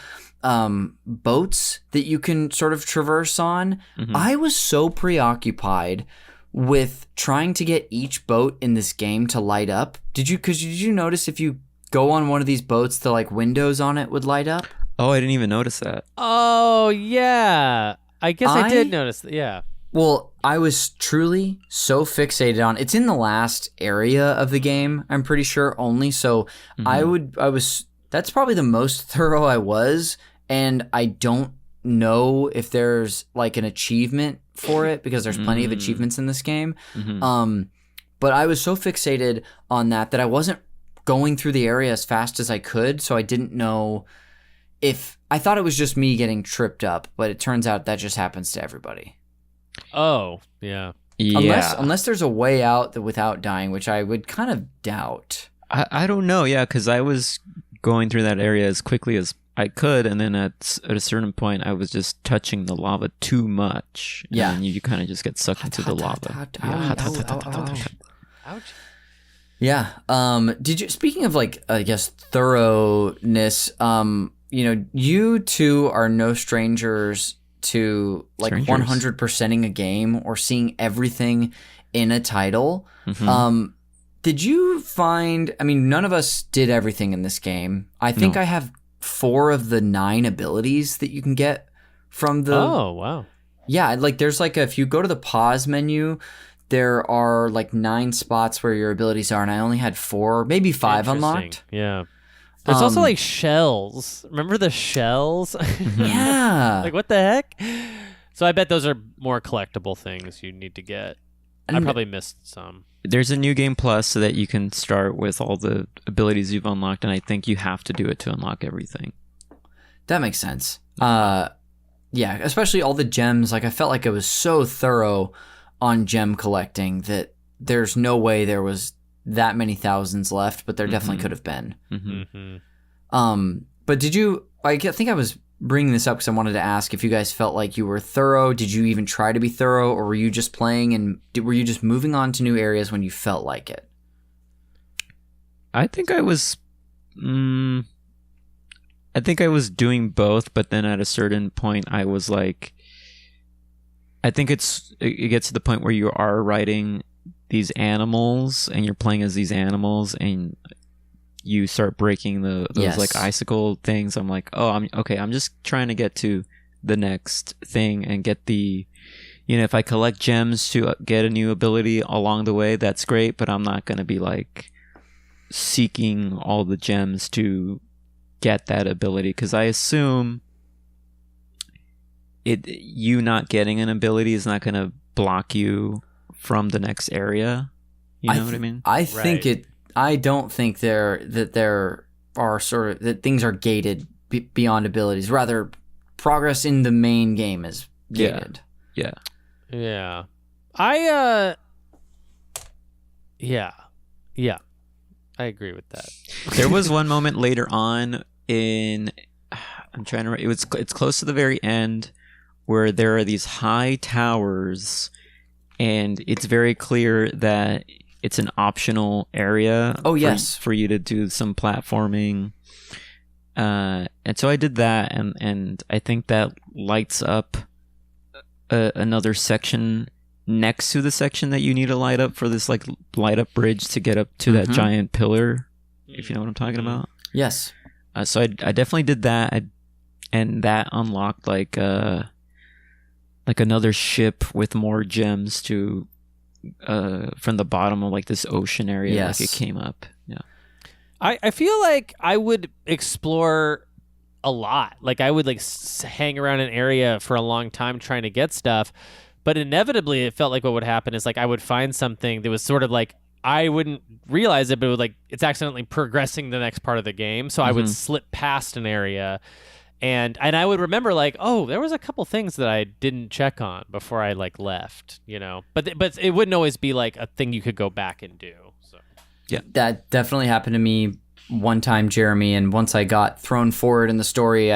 Speaker 1: boats that you can sort of traverse on. I was so preoccupied with trying to get each boat in this game to light up. Did you notice if you go on one of these boats, the like windows on it would light up?
Speaker 3: Oh, I didn't even notice that.
Speaker 2: Oh, yeah. I guess I did notice that. Yeah.
Speaker 1: Well, I was truly so fixated on it's in the last area of the game, I'm pretty sure, only. So that's probably the most thorough I was, and I don't know if there's like an achievement for it, because there's plenty of achievements in this game. But I was so fixated on that I wasn't going through the area as fast as I could, so I didn't know if I thought it was just me getting tripped up, but it turns out that just happens to everybody.
Speaker 2: Oh, yeah.
Speaker 1: Unless there's a way out without dying, which I would kind of doubt.
Speaker 3: I don't know, yeah, because I was going through that area as quickly as I could, and then at a certain point, I was just touching the lava too much.
Speaker 1: Yeah.
Speaker 3: And you kind of just get sucked into the lava.
Speaker 2: Ouch.
Speaker 1: Yeah. Did you? Speaking of like, I guess thoroughness. You two are no strangers to like 100%ing a game or seeing everything in a title. Did you find? I mean, none of us did everything in this game. I think I have 4 of the 9 abilities that you can get from the.
Speaker 2: Oh wow.
Speaker 1: Yeah, like there's like if you go to the pause menu, there are like 9 spots where your abilities are, and I only had 4, maybe 5 unlocked.
Speaker 2: Yeah. There's also like shells. Remember the shells?
Speaker 1: Yeah.
Speaker 2: Like what the heck? So I bet those are more collectible things you need to get. I probably missed some.
Speaker 3: There's a new game plus so that you can start with all the abilities you've unlocked, and I think you have to do it to unlock everything.
Speaker 1: That makes sense. Yeah, especially all the gems. Like I felt like it was so thorough on gem collecting that there's no way there was that many thousands left, but there definitely could have been. But did you? I think I was bringing this up because I wanted to ask if you guys felt like you were thorough. Did you even try to be thorough, or were you just playing and were you just moving on to new areas when you felt like it?
Speaker 3: I think I was. I think I was doing both, but then at a certain point, I was like, I think it gets to the point where you are riding these animals and you're playing as these animals and you start breaking those like icicle things. I'm like, oh, I'm just trying to get to the next thing and get the, if I collect gems to get a new ability along the way, that's great, but I'm not going to be like seeking all the gems to get that ability, because I assume you not getting an ability is not going to block you from the next area. You know what I mean?
Speaker 1: I think I don't think there are sort of that things are gated beyond abilities. Rather, progress in the main game is gated.
Speaker 3: Yeah.
Speaker 2: I agree with that.
Speaker 3: There was one moment later on it's close to the very end where there are these high towers, and it's very clear that it's an optional area.
Speaker 1: Oh, yes.
Speaker 3: For you to do some platforming. And so I did that, and I think that lights up another section next to the section that you need to light up for this like light up bridge to get up to that giant pillar, if you know what I'm talking about.
Speaker 1: Yes.
Speaker 3: So I definitely did that, and that unlocked like another ship with more gems to from the bottom of like this ocean area.
Speaker 1: Yes.
Speaker 3: Like it came up. Yeah.
Speaker 2: I feel like I would explore a lot. Like I would like hang around an area for a long time trying to get stuff, but inevitably it felt like what would happen is like I would find something that was sort of like I wouldn't realize it, but it would like it's accidentally progressing the next part of the game. So I would slip past an area, and I would remember like, oh, there was a couple things that I didn't check on before I like left, you know. But it wouldn't always be like a thing you could go back and do. So.
Speaker 3: Yeah,
Speaker 1: that definitely happened to me one time, Jeremy. And once I got thrown forward in the story,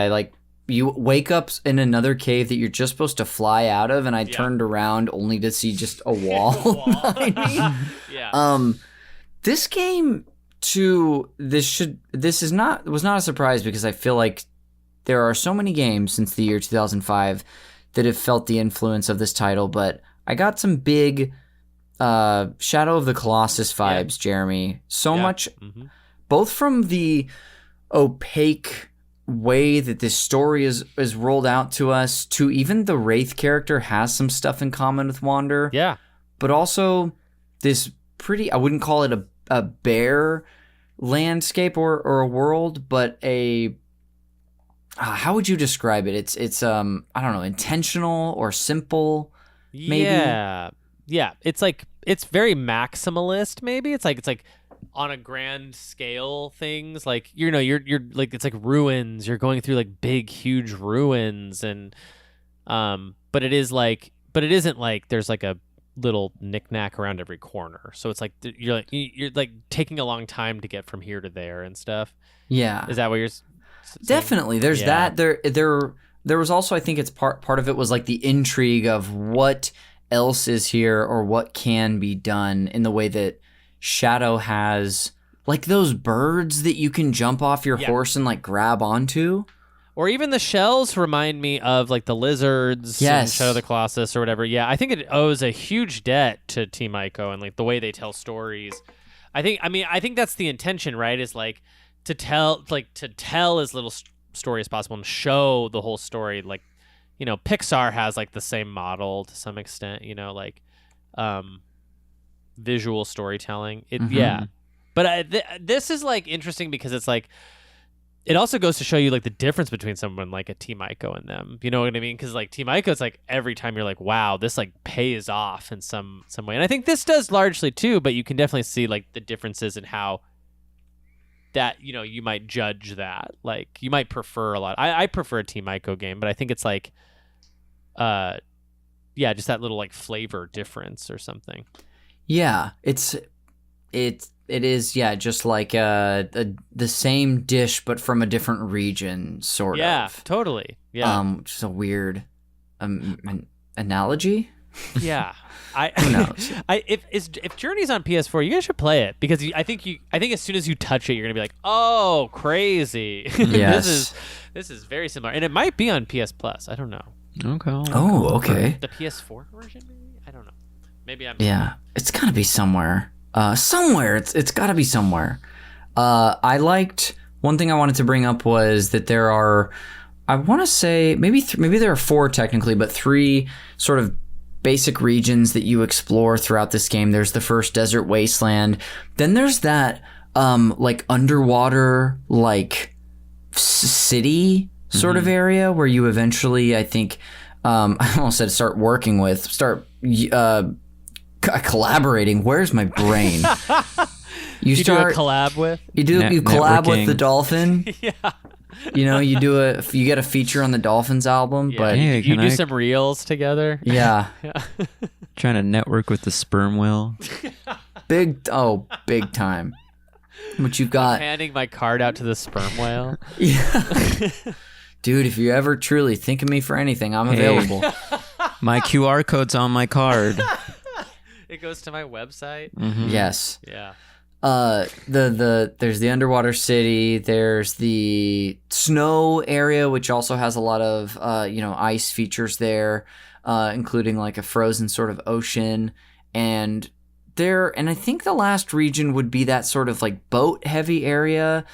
Speaker 1: you wake up in another cave that you're just supposed to fly out of, and I turned around only to see just a wall behind me.
Speaker 2: Yeah.
Speaker 1: This game was not a surprise, because I feel like there are so many games since the year 2005 that have felt the influence of this title, but I got some big Shadow of the Colossus vibes, Jeremy. So much, both from the opaque way that this story is rolled out to us, to even the Wraith character has some stuff in common with Wander.
Speaker 2: Yeah.
Speaker 1: But also this pretty, I wouldn't call it a bare landscape or a world, but a how would you describe it? It's I don't know, intentional or simple, maybe.
Speaker 2: Yeah. It's like it's very maximalist. Maybe it's like on a grand scale things like you're like it's like ruins. You're going through like big, huge ruins, and but it isn't like there's like a little knickknack around every corner. So it's like you're like taking a long time to get from here to there and stuff.
Speaker 1: Yeah.
Speaker 2: Is that what you're?
Speaker 1: Definitely. There's that. There was also, I think it's part of it was like the intrigue of what else is here or what can be done, in the way that Shadow has like those birds that you can jump off your horse and like grab onto.
Speaker 2: Or even the shells remind me of like the lizards in Shadow of the Colossus or whatever. Yeah, I think it owes a huge debt to Team Ico and like the way they tell stories. I think that's the intention, right? Is like to tell as little story as possible and show the whole story. Like, you know, Pixar has like the same model to some extent, you know, like visual storytelling. But this is like interesting because it's like it also goes to show you like the difference between someone like a Team Ico and them. You know what I mean? Because like Team Ico, it's like every time you're like, wow, this like pays off in some way, and I think this does largely too. But you can definitely see like the differences in how that, you know, you might judge that. Like you might prefer a lot. I prefer a Team Ico game, but I think it's like, just that little like flavor difference or something. Yeah,
Speaker 1: it is, just like the same dish, but from a different region, sort of.
Speaker 2: Yeah, totally. Yeah.
Speaker 1: Just a weird analogy.
Speaker 2: Yeah.
Speaker 1: Who knows?
Speaker 2: If Journey's on PS4, you guys should play it, because I think as soon as you touch it, you're gonna be like, oh, crazy.
Speaker 1: Yes.
Speaker 2: This is very similar, and it might be on PS Plus. I don't know.
Speaker 3: Okay.
Speaker 1: Oh, okay.
Speaker 2: The PS4 version, maybe. I don't know. Maybe I'm.
Speaker 1: Yeah, it's gotta be somewhere. It's gotta be somewhere. I liked, one thing I wanted to bring up was that there are, I want to say maybe there are 4 technically, but 3 sort of basic regions that you explore throughout this game. There's the first desert wasteland. Then there's that like underwater like city sort of area where you eventually, I think, I almost said start collaborating. Where's my brain? You
Speaker 2: do a collab with?
Speaker 1: You collab with the dolphin.
Speaker 2: Yeah.
Speaker 1: You know, you get a feature on the Dolphins album, but
Speaker 2: you do some reels together.
Speaker 1: Yeah.
Speaker 3: Trying to network with the sperm whale.
Speaker 1: Big time. But you've got,
Speaker 2: I'm handing my card out to the sperm whale.
Speaker 1: Yeah. Dude, if you ever truly think of me for anything, I'm available.
Speaker 3: My QR code's on my card.
Speaker 2: It goes to my website.
Speaker 1: Yes.
Speaker 2: Yeah.
Speaker 1: There's the underwater city. There's the snow area, which also has a lot of ice features there, including like a frozen sort of ocean. And I think the last region would be that sort of like boat heavy area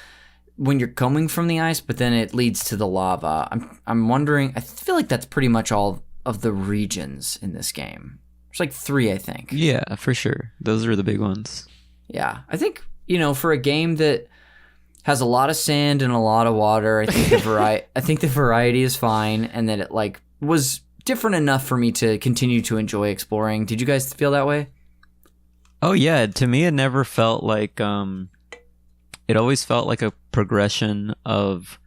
Speaker 1: when you're coming from the ice, but then it leads to the lava. I'm wondering. I feel like that's pretty much all of the regions in this game. There's like 3, I think.
Speaker 3: Yeah, for sure. Those are the big ones.
Speaker 1: Yeah, I think, for a game that has a lot of sand and a lot of water, I think the variety is fine, and that it like was different enough for me to continue to enjoy exploring. Did you guys feel that way?
Speaker 3: Oh yeah, to me it never felt like it always felt like a progression of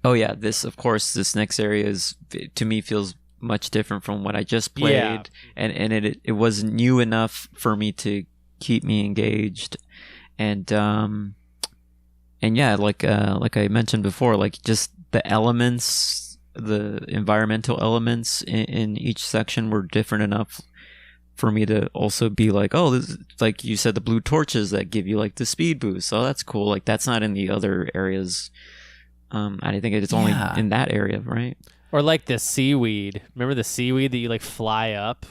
Speaker 3: this next area is, to me, feels much different from what I just played.
Speaker 2: Yeah.
Speaker 3: And it was new enough for me to keep me engaged. And yeah, like I mentioned before, like just the elements, the environmental elements in each section were different enough for me to also be like, oh, this is, like you said, the blue torches that give you like the speed boost. Oh, that's cool. Like that's not in the other areas. I think it's only in that area, right?
Speaker 2: Or like the seaweed. Remember the seaweed that you like fly up?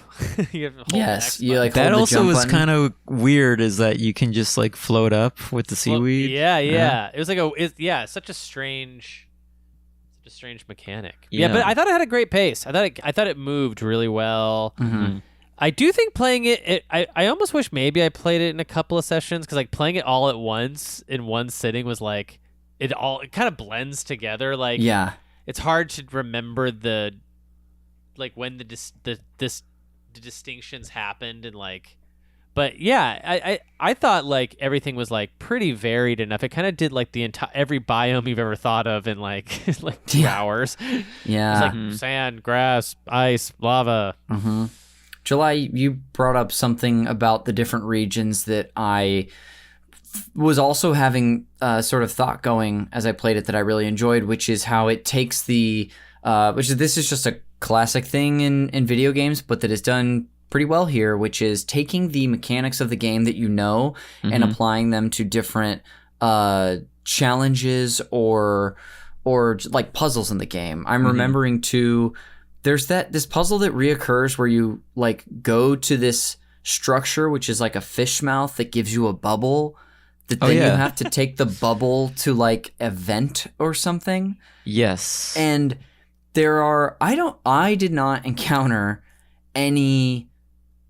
Speaker 2: You have to hold
Speaker 1: Yes,
Speaker 2: you
Speaker 1: like
Speaker 3: that
Speaker 1: hold the
Speaker 3: also
Speaker 1: jump
Speaker 3: was
Speaker 1: button.
Speaker 3: kind of weird. Is that you can just like float up with the seaweed?
Speaker 2: Yeah. It was like such a strange mechanic. Yeah,
Speaker 3: Yeah.
Speaker 2: but I thought it had a great pace. I thought it moved really well.
Speaker 1: Mhm.
Speaker 2: I do think playing it I almost wish maybe I played it in a couple of sessions, because like playing it all at once in one sitting was like it kind of blends together. Like
Speaker 1: Yeah.
Speaker 2: it's hard to remember the like when the distinctions happened, and like, but yeah, I thought like everything was like pretty varied enough. It kind of did like the entire every biome you've ever thought of in like like 2 hours.
Speaker 1: Yeah.
Speaker 2: It's like sand, grass, ice, lava.
Speaker 1: Mm-hmm. July, you brought up something about the different regions that I was also having sort of thought going as I played it that I really enjoyed, which is how it takes this is just a classic thing in video games, but that is done pretty well here, which is taking the mechanics of the game that and applying them to different challenges or like puzzles in the game. I'm remembering too, there's this puzzle that reoccurs where you like go to this structure, which is like a fish mouth that gives you a bubble that then you have to take the bubble to like a vent or something.
Speaker 3: Yes.
Speaker 1: And I did not encounter any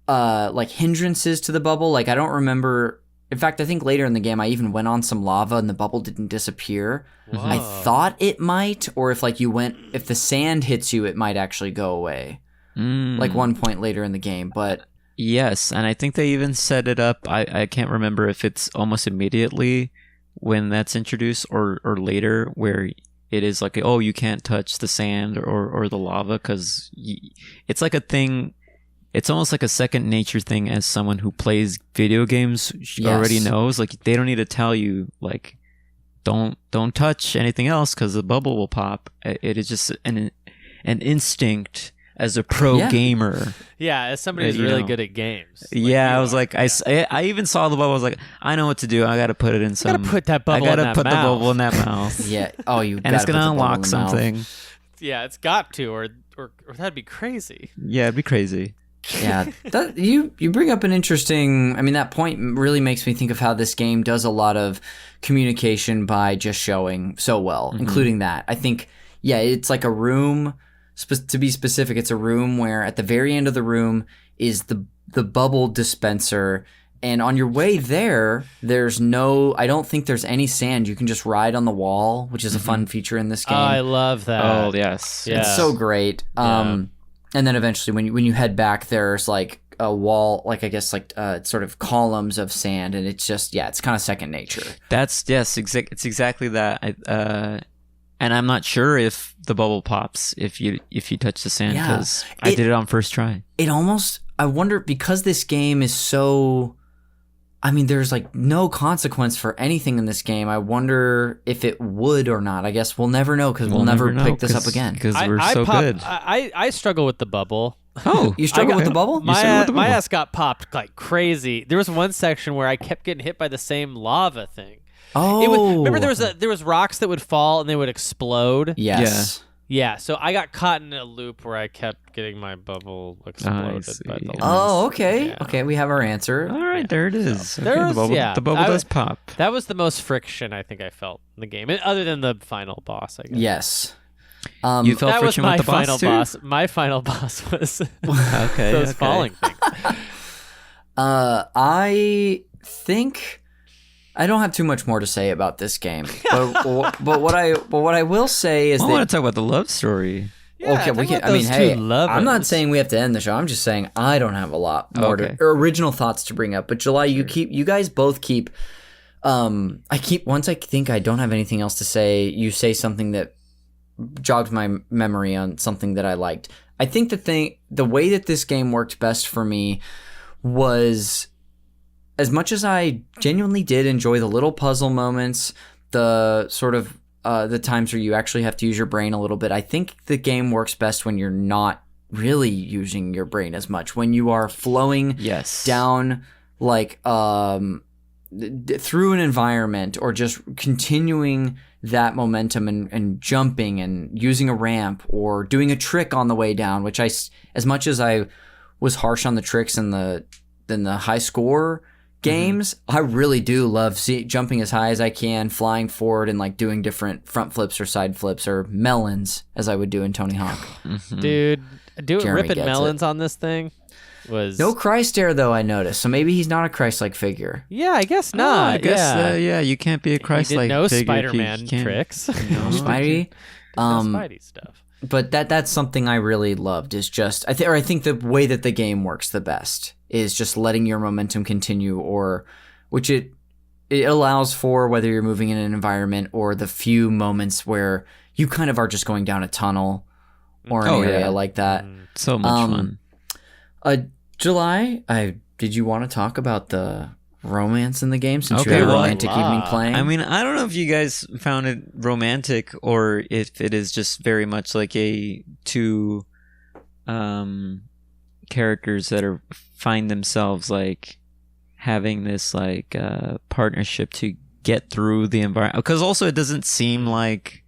Speaker 1: like hindrances to the bubble. Like I don't remember. In fact, I think later in the game I even went on some lava and the bubble didn't disappear.
Speaker 2: Whoa.
Speaker 1: I thought it might, or if the sand hits you, it might actually go away. Like one point later in the game, but
Speaker 3: yes, and I think they even set it up. I can't remember if it's almost immediately when that's introduced or later, where it is like, oh, you can't touch the sand or the lava, because it's like a thing. It's almost like a second nature thing as someone who plays video games already knows. Like they don't need to tell you like don't touch anything else because the bubble will pop. It is just an instinct as a pro gamer.
Speaker 2: Yeah, as somebody who's really good at games.
Speaker 3: Like I was like, I even saw the bubble. I was like, I know what to do. I got to put it in some.
Speaker 2: I got to put that bubble.
Speaker 3: I got to put the bubble in that mouth.
Speaker 1: yeah. Oh, you.
Speaker 3: And it's gonna unlock something.
Speaker 2: Yeah, it's got to, or that'd be crazy.
Speaker 3: Yeah, it'd be crazy.
Speaker 1: Yeah, you bring up an interesting. I mean, that point really makes me think of how this game does a lot of communication by just showing so well, including that. I think, it's like a room. To be specific, it's a room where at the very end of the room is the bubble dispenser, and on your way there, I don't think there's any sand. You can just ride on the wall, which is a fun feature in this game.
Speaker 2: Oh, I love that.
Speaker 3: Oh yes,
Speaker 2: yeah.
Speaker 1: It's so great. And then eventually, when you head back, there's like a wall, like I guess like sort of columns of sand, and it's just it's kind of second nature.
Speaker 3: It's exactly that. And I'm not sure if the bubble pops if you touch the sand, because I did it on first try.
Speaker 1: I wonder, because this game is so. I mean, there's like no consequence for anything in this game. I wonder if it would or not. I guess we'll never know, because we'll never pick this up again.
Speaker 3: Because we're so good.
Speaker 2: I struggle with the bubble.
Speaker 3: Oh,
Speaker 1: You struggle with the bubble?
Speaker 2: My,
Speaker 3: struggle with the
Speaker 2: my
Speaker 3: bubble.
Speaker 2: ass got popped like crazy. There was one section where I kept getting hit by the same lava thing. Remember there was rocks that would fall and they would explode.
Speaker 1: Yes.
Speaker 2: Yeah, so I got caught in a loop where I kept getting my bubble exploded by the lava.
Speaker 1: Oh, okay.
Speaker 2: Yeah.
Speaker 1: Okay, we have our answer.
Speaker 3: All right, there it is.
Speaker 2: There was-
Speaker 3: the bubble does pop.
Speaker 2: That was the most friction I think I felt in the game, other than the final boss. I guess.
Speaker 1: Yes.
Speaker 3: You felt
Speaker 2: That was
Speaker 3: friction
Speaker 2: my
Speaker 3: with the
Speaker 2: final
Speaker 3: boss too?
Speaker 2: boss. My final boss was
Speaker 3: Okay,
Speaker 2: those
Speaker 3: okay.
Speaker 2: falling things.
Speaker 1: I think I don't have too much more to say about this game, but what I will say is
Speaker 3: I
Speaker 1: that
Speaker 3: want to talk about the love story.
Speaker 2: Yeah,
Speaker 1: okay, we
Speaker 2: talk
Speaker 1: can.
Speaker 2: about
Speaker 1: I mean,
Speaker 2: those
Speaker 1: hey,
Speaker 2: two lovers.
Speaker 1: I'm not saying we have to end the show. I'm just saying I don't have a lot more
Speaker 3: Okay.
Speaker 1: or original thoughts to bring up. But July, you guys both keep. Once I think I don't have anything else to say, you say something that jogged my memory on something that I liked. I think the way that this game worked best for me was, as much as I genuinely did enjoy the little puzzle moments, the sort of the times where you actually have to use your brain a little bit, I think the game works best when you're not really using your brain as much, when you are flowing down like through an environment, or just continuing that momentum and jumping and using a ramp or doing a trick on the way down, which as much as I was harsh on the tricks in the high score games, I really do love jumping as high as I can, flying forward, and like doing different front flips or side flips or melons, as I would do in Tony Hawk.
Speaker 2: Dude,
Speaker 1: Jeremy
Speaker 2: ripping
Speaker 1: gets
Speaker 2: melons on this thing was
Speaker 1: No Christ there, though, I noticed. So maybe he's not a Christ-like figure.
Speaker 2: Yeah, I guess not.
Speaker 3: I guess, you can't be a
Speaker 2: He
Speaker 3: Christ-like
Speaker 2: did no
Speaker 3: figure if you
Speaker 2: Spider-Man
Speaker 3: can't-
Speaker 2: tricks.
Speaker 1: No Spidey.
Speaker 2: No Spidey stuff.
Speaker 1: But that's something I really loved, is just I think the way that the game works the best is just letting your momentum continue, or which it allows for, whether you're moving in an environment or the few moments where you kind of are just going down a tunnel or an area like that.
Speaker 3: So much fun.
Speaker 1: July, did you want to talk about the romance in the game, since you
Speaker 3: Okay,
Speaker 1: had a
Speaker 3: well,
Speaker 1: romantic evening playing?
Speaker 3: I mean, I don't know if you guys found it romantic or if it is just very much like two characters that find themselves like having this like partnership to get through the environment. Because also it doesn't seem like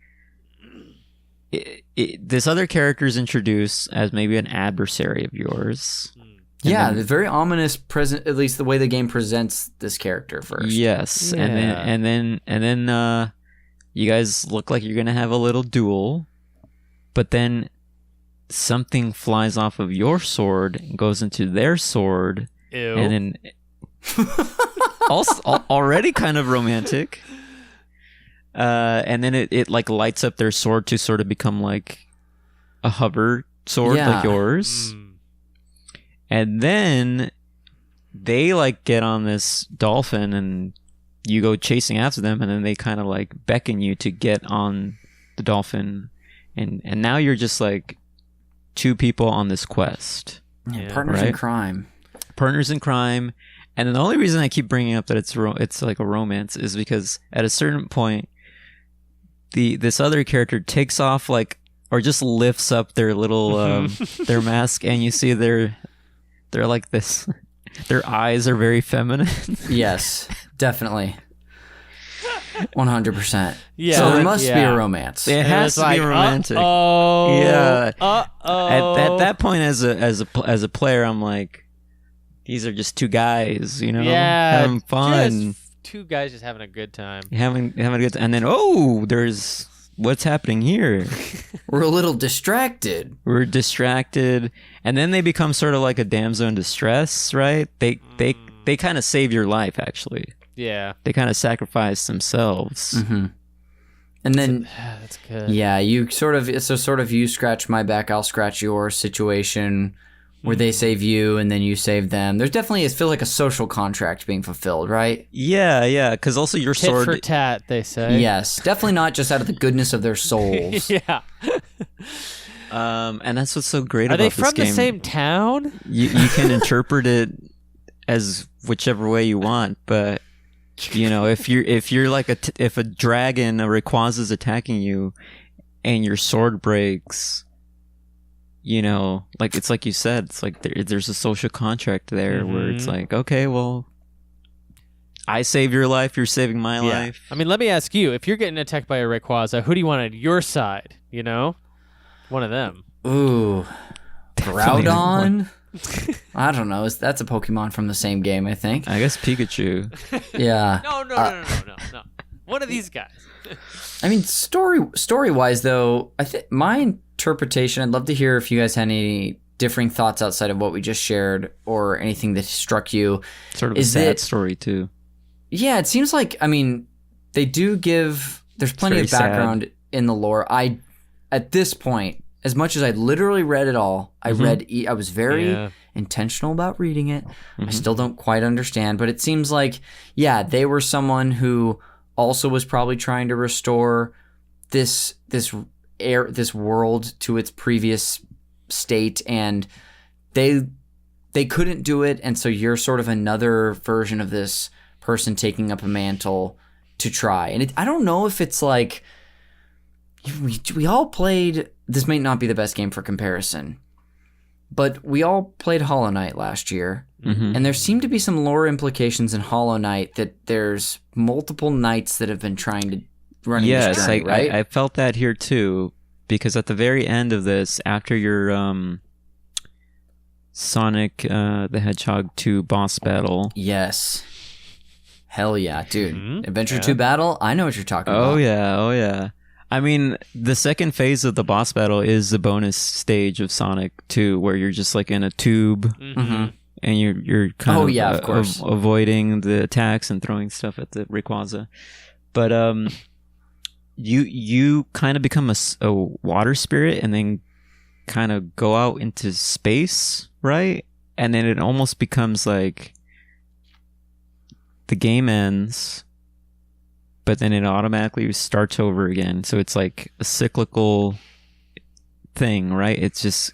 Speaker 3: this other character is introduced as maybe an adversary of yours.
Speaker 1: Yeah, the very ominous present. At least the way the game presents this character first.
Speaker 3: Yes,
Speaker 2: Yeah.
Speaker 3: and then you guys look like you're gonna have a little duel, but then something flies off of your sword and goes into their sword,
Speaker 2: Ew.
Speaker 3: and then also already kind of romantic. And then it like lights up their sword to sort of become like a hover sword like yours. And then they like get on this dolphin and you go chasing after them, and then they kind of like beckon you to get on the dolphin, and now you're just like two people on this quest.
Speaker 1: Yeah, partners in crime.
Speaker 3: Partners in crime. And then the only reason I keep bringing up that it's like a romance is because at a certain point this other character takes off like, or just lifts up their little their mask, and you see they're like this. Their eyes are very feminine.
Speaker 1: Yes, definitely. 100%.
Speaker 2: Yeah.
Speaker 1: So there must be a romance.
Speaker 3: It has to be romantic.
Speaker 2: Oh.
Speaker 3: Yeah.
Speaker 2: Uh-oh.
Speaker 3: At that point, as a player, I'm like, these are just two guys, you know, having fun.
Speaker 2: Just two guys just having a good time.
Speaker 3: Having a good time. And then, there's what's happening here.
Speaker 1: We're a little distracted.
Speaker 3: We're distracted, and then they become sort of like a damsel in distress, right? They kind of save your life, actually.
Speaker 2: Yeah.
Speaker 3: They kind of sacrifice themselves.
Speaker 1: Mm-hmm. And then,
Speaker 2: That's good.
Speaker 1: yeah, it's a sort of you scratch my back, I'll scratch yours situation, where they save you and then you save them. There's definitely, it feels like a social contract being fulfilled, right?
Speaker 3: Yeah, because also your
Speaker 2: Tit
Speaker 3: sword.
Speaker 2: for tat, they say.
Speaker 1: Yes, definitely not just out of the goodness of their souls.
Speaker 2: Yeah.
Speaker 3: And that's what's so great
Speaker 2: Are
Speaker 3: about
Speaker 2: they
Speaker 3: this
Speaker 2: from
Speaker 3: game.
Speaker 2: the same town?
Speaker 3: You can interpret it as whichever way you want, but you know, if you're like if a dragon, a Rayquaza is attacking you, and your sword breaks, like it's like you said, it's like there's a social contract there where it's like, okay, well, I save your life, you're saving my life.
Speaker 2: I mean, let me ask you, if you're getting attacked by a Rayquaza, who do you want on your side? One of them.
Speaker 1: Ooh, Groudon. I don't know. That's a Pokemon from the same game, I think.
Speaker 3: I guess Pikachu.
Speaker 1: Yeah.
Speaker 2: No. One of these guys.
Speaker 1: I mean, story-wise, though, I think my interpretation, I'd love to hear if you guys had any differing thoughts outside of what we just shared or anything that struck you.
Speaker 3: Sort of a sad story, too.
Speaker 1: Yeah, it seems like, I mean, they do there's plenty of background in the lore. At this point, as much as I literally read it all, I was very intentional about reading it. I still don't quite understand, but it seems like, they were someone who also was probably trying to restore this world to its previous state, and they couldn't do it, and so you're sort of another version of this person taking up a mantle to try. And I don't know if it's like we all played, this may not be the best game for comparison, but we all played Hollow Knight last year, and there seemed to be some lore implications in Hollow Knight that there's multiple knights that have been trying to run this journey, right?
Speaker 3: I felt that here too, because at the very end of this, after your Sonic the Hedgehog 2 boss battle.
Speaker 1: Yes. Hell yeah, dude. Adventure 2 battle, I know what you're talking about.
Speaker 3: Oh yeah. I mean, the second phase of the boss battle is the bonus stage of Sonic 2, where you're just like in a tube, and you're kind
Speaker 1: of course.
Speaker 3: Avoiding the attacks and throwing stuff at the Rayquaza. But you kind of become a water spirit and then kind of go out into space, right? And then it almost becomes like the game ends, but then it automatically starts over again. So it's like a cyclical thing, right? It's just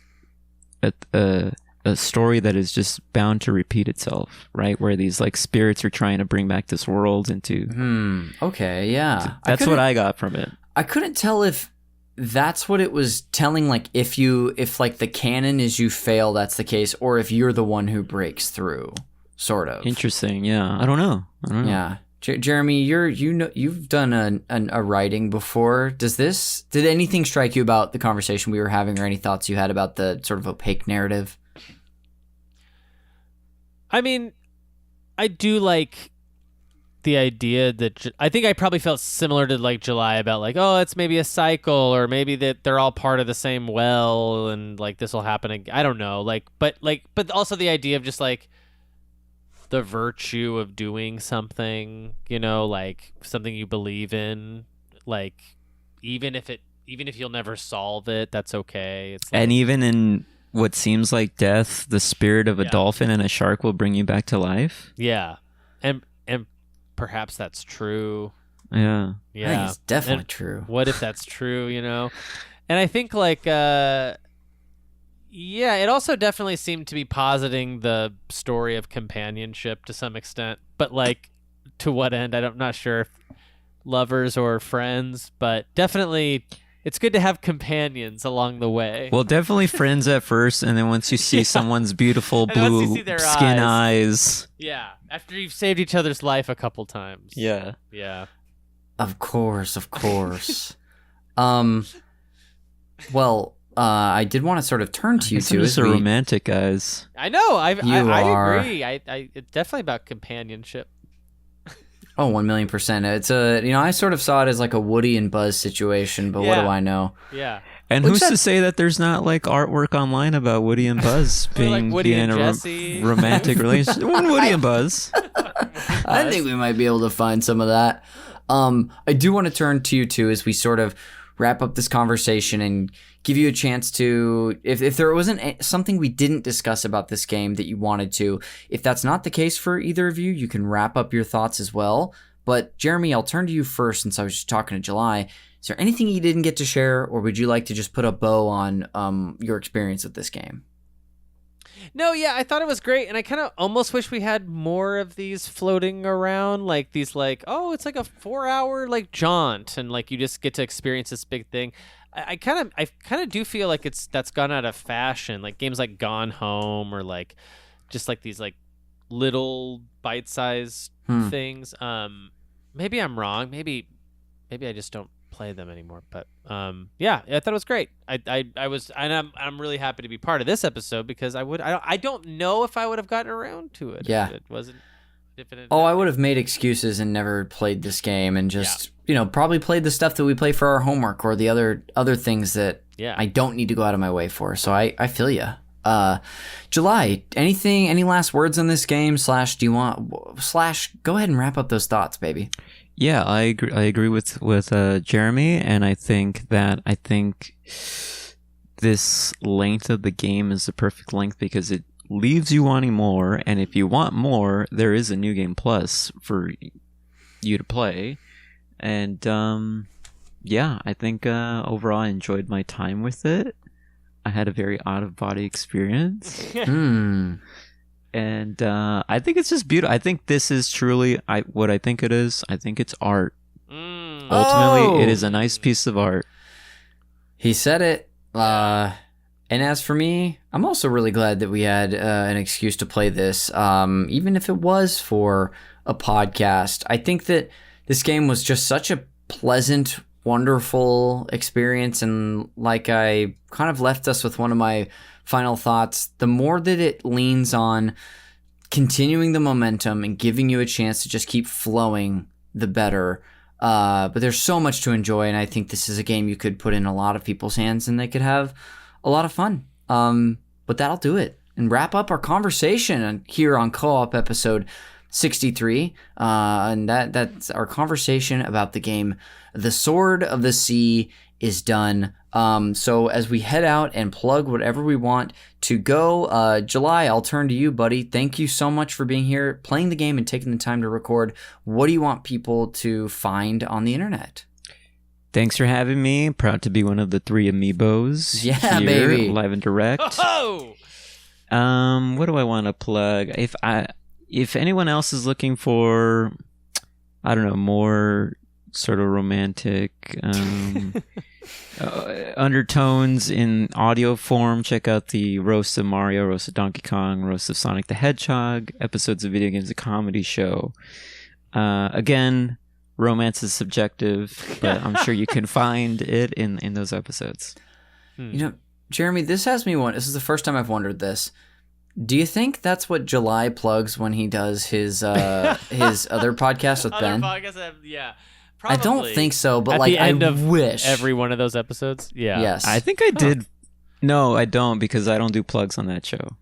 Speaker 3: a story that is just bound to repeat itself, right? Where these like spirits are trying to bring back this world into.
Speaker 1: Okay, yeah.
Speaker 3: So that's what I got from it.
Speaker 1: I couldn't tell if that's what it was telling, like if like the canon is you fail, that's the case, or if you're the one who breaks through, sort of.
Speaker 3: Interesting, yeah. I don't know.
Speaker 1: Yeah. Jeremy, you've done a writing before. Did anything strike you about the conversation we were having, or any thoughts you had about the sort of opaque narrative?
Speaker 2: I mean, I do like the idea that I think I probably felt similar to like July about like, oh, it's maybe a cycle, or maybe that they're all part of the same well, and like this will happen again. I don't know, but also the idea of just like the virtue of doing something, like something you believe in, like even if you'll never solve it, that's okay. It's like,
Speaker 3: and even in what seems like death, the spirit of a dolphin and a shark will bring you back to life.
Speaker 2: Yeah, and perhaps that's true.
Speaker 3: Yeah.
Speaker 1: I think it's definitely true.
Speaker 2: What if that's true? And I think like it also definitely seemed to be positing the story of companionship to some extent, but like to what end? I'm not sure if lovers or friends, but definitely it's good to have companions along the way.
Speaker 3: Well, definitely friends at first, and then once you see someone's beautiful blue skin eyes.
Speaker 2: Yeah, after you've saved each other's life a couple times.
Speaker 3: Yeah.
Speaker 2: Yeah.
Speaker 1: Of course. Well, I did want to sort of turn to you two.
Speaker 3: Just romantic guys.
Speaker 2: I know. I
Speaker 1: are.
Speaker 2: agree. It's definitely about companionship.
Speaker 1: Oh, 1,000,000%. It's I sort of saw it as like a Woody and Buzz situation, but what do I know?
Speaker 2: Yeah.
Speaker 3: And who's to say that there's not like artwork online about Woody and Buzz being in a romantic relationship? Woody and Buzz.
Speaker 1: I think we might be able to find some of that. I do want to turn to you two as we sort of wrap up this conversation and give you a chance to, if there wasn't something we didn't discuss about this game that you wanted to, if that's not the case for either of you, you can wrap up your thoughts as well. But Jeremy, I'll turn to you first since I was just talking to July. Is there anything you didn't get to share, or would you like to just put a bow on your experience with this game?
Speaker 2: No, yeah, I thought it was great, and I kind of almost wish we had more of these floating around, like these, like, oh, it's like a 4-hour like jaunt, and like you just get to experience this big thing. I kind of do feel like that's gone out of fashion. Like games like Gone Home or like just like these like little bite-sized things. Maybe I'm wrong. Maybe I just don't play them anymore. But yeah, I thought it was great. I was, and I'm really happy to be part of this episode because I don't know if I would have gotten around to it.
Speaker 1: Yeah.
Speaker 2: If it wasn't.
Speaker 1: I would have made excuses and never played this game and just, probably played the stuff that we play for our homework or the other things that I don't need to go out of my way for. So I feel you. July, any last words on this game / do you want / go ahead and wrap up those thoughts, baby.
Speaker 3: Yeah, I agree with Jeremy, and I think this length of the game is the perfect length because it leaves you wanting more, and if you want more, there is a New Game Plus for you to play. And I think overall I enjoyed my time with it. I had a very out-of-body experience. And I think it's just beautiful. I think this is truly what I think it is. I think it's art. Ultimately, it is a nice piece of art.
Speaker 1: He said it. And as for me, I'm also really glad that we had an excuse to play this, even if it was for a podcast. I think that this game was just such a pleasant, wonderful experience, and like I kind of left us with one of my final thoughts, the more that it leans on continuing the momentum and giving you a chance to just keep flowing, the better. But there's so much to enjoy, and I think this is a game you could put in a lot of people's hands and they could have a lot of fun. But that'll do it and wrap up our conversation here on Co-op episode 63. And that's our conversation about the game The Sword of the Sea is done. So as we head out and plug whatever we want to go, July, I'll turn to you, buddy. Thank you so much for being here, playing the game, and taking the time to record. What do you want people to find on the internet?
Speaker 3: Thanks for having me. Proud to be one of the 3 Amiibos.
Speaker 1: Yeah,
Speaker 3: here,
Speaker 1: baby.
Speaker 3: Live and direct.
Speaker 2: Oh!
Speaker 3: What do I want to plug? If anyone else is looking for, I don't know, more sort of romantic undertones in audio form, check out the Roast of Mario, Roast of Donkey Kong, Roast of Sonic the Hedgehog episodes of Video Games, a Comedy Show. Again, romance is subjective, but I'm sure you can find it in those episodes.
Speaker 1: Jeremy, this has me wonder. This is the first time I've wondered this. Do you think that's what July plugs when he does his other podcast with Ben?
Speaker 2: Yeah.
Speaker 1: Probably. I don't think so, but
Speaker 2: At
Speaker 1: like
Speaker 2: the end
Speaker 1: I
Speaker 2: of
Speaker 1: wish
Speaker 2: every one of those episodes. Yeah.
Speaker 1: Yes.
Speaker 3: I think I did. No, I don't, because I don't do plugs on that show.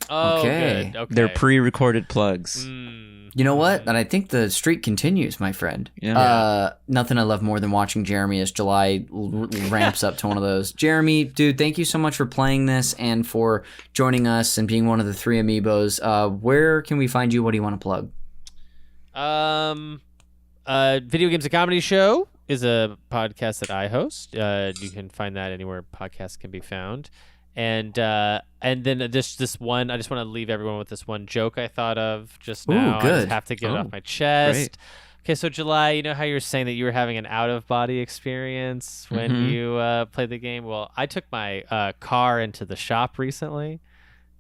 Speaker 2: Oh,
Speaker 1: Okay.
Speaker 2: good. Okay.
Speaker 3: They're pre-recorded plugs.
Speaker 1: You know what? And I think the streak continues, my friend.
Speaker 3: Yeah.
Speaker 1: Nothing I love more than watching Jeremy as July ramps up to one of those. Jeremy, dude, thank you so much for playing this and for joining us and being one of the 3 Amiibos. Where can we find you? What do you want to plug?
Speaker 2: Video Games, a Comedy Show is a podcast that I host. You can find that anywhere podcasts can be found. And then this one, I just want to leave everyone with this one joke I thought of just now.
Speaker 1: Ooh, good.
Speaker 2: I just have to get it off my chest.
Speaker 3: Great.
Speaker 2: Okay, so July, you know how you were saying that you were having an out-of-body experience when you played the game? Well, I took my car into the shop recently,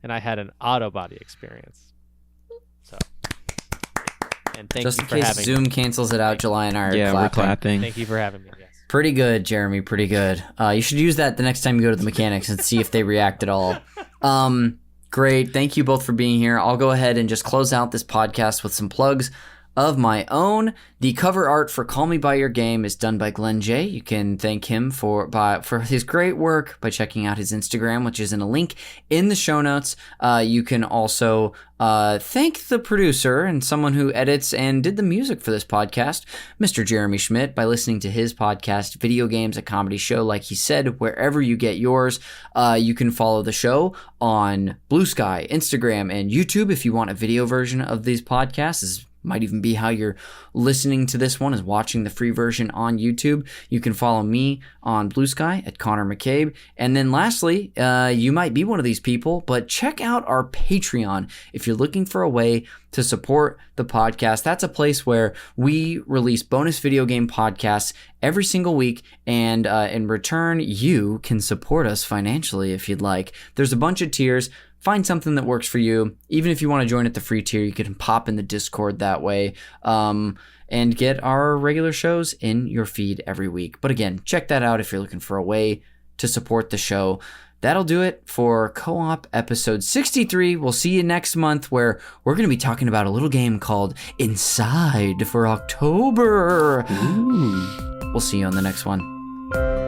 Speaker 2: and I had an auto-body experience. So, and thank
Speaker 1: Just
Speaker 2: you
Speaker 1: in
Speaker 2: for
Speaker 1: case
Speaker 2: having
Speaker 1: Zoom
Speaker 2: me.
Speaker 1: cancels it out, July and I are
Speaker 3: Yeah,
Speaker 1: clapping.
Speaker 3: we're clapping.
Speaker 2: Thank you for having me. Yes.
Speaker 1: Pretty good, Jeremy. Pretty good. You should use that the next time you go to the mechanics and see if they react at all. Great. Thank you both for being here. I'll go ahead and just close out this podcast with some plugs of my own. The cover art for Call Me By Your Game is done by Glenn J. You can thank him for his great work by checking out his Instagram, which is in a link in the show notes. You can also thank the producer and someone who edits and did the music for this podcast, Mr. Jeremy Schmidt, by listening to his podcast, Video Games, a Comedy Show. Like he said, wherever you get yours, you can follow the show on Blue Sky, Instagram, and YouTube if you want a video version of these podcasts. This might even be how you're listening to this one, is watching the free version on YouTube. You can follow me on Blue Sky at Connor McCabe. And then lastly, you might be one of these people, but check out our Patreon if you're looking for a way to support the podcast. That's a place where we release bonus video game podcasts every single week, and in return, you can support us financially if you'd like. There's a bunch of tiers. Find something that works for you. Even if you want to join at the free tier, you can pop in the Discord that way. And get our regular shows in your feed every week. But again, check that out if you're looking for a way to support the show. That'll do it for Co-op episode 63. We'll see you next month, where we're going to be talking about a little game called Inside for October. Ooh. We'll see you on the next one.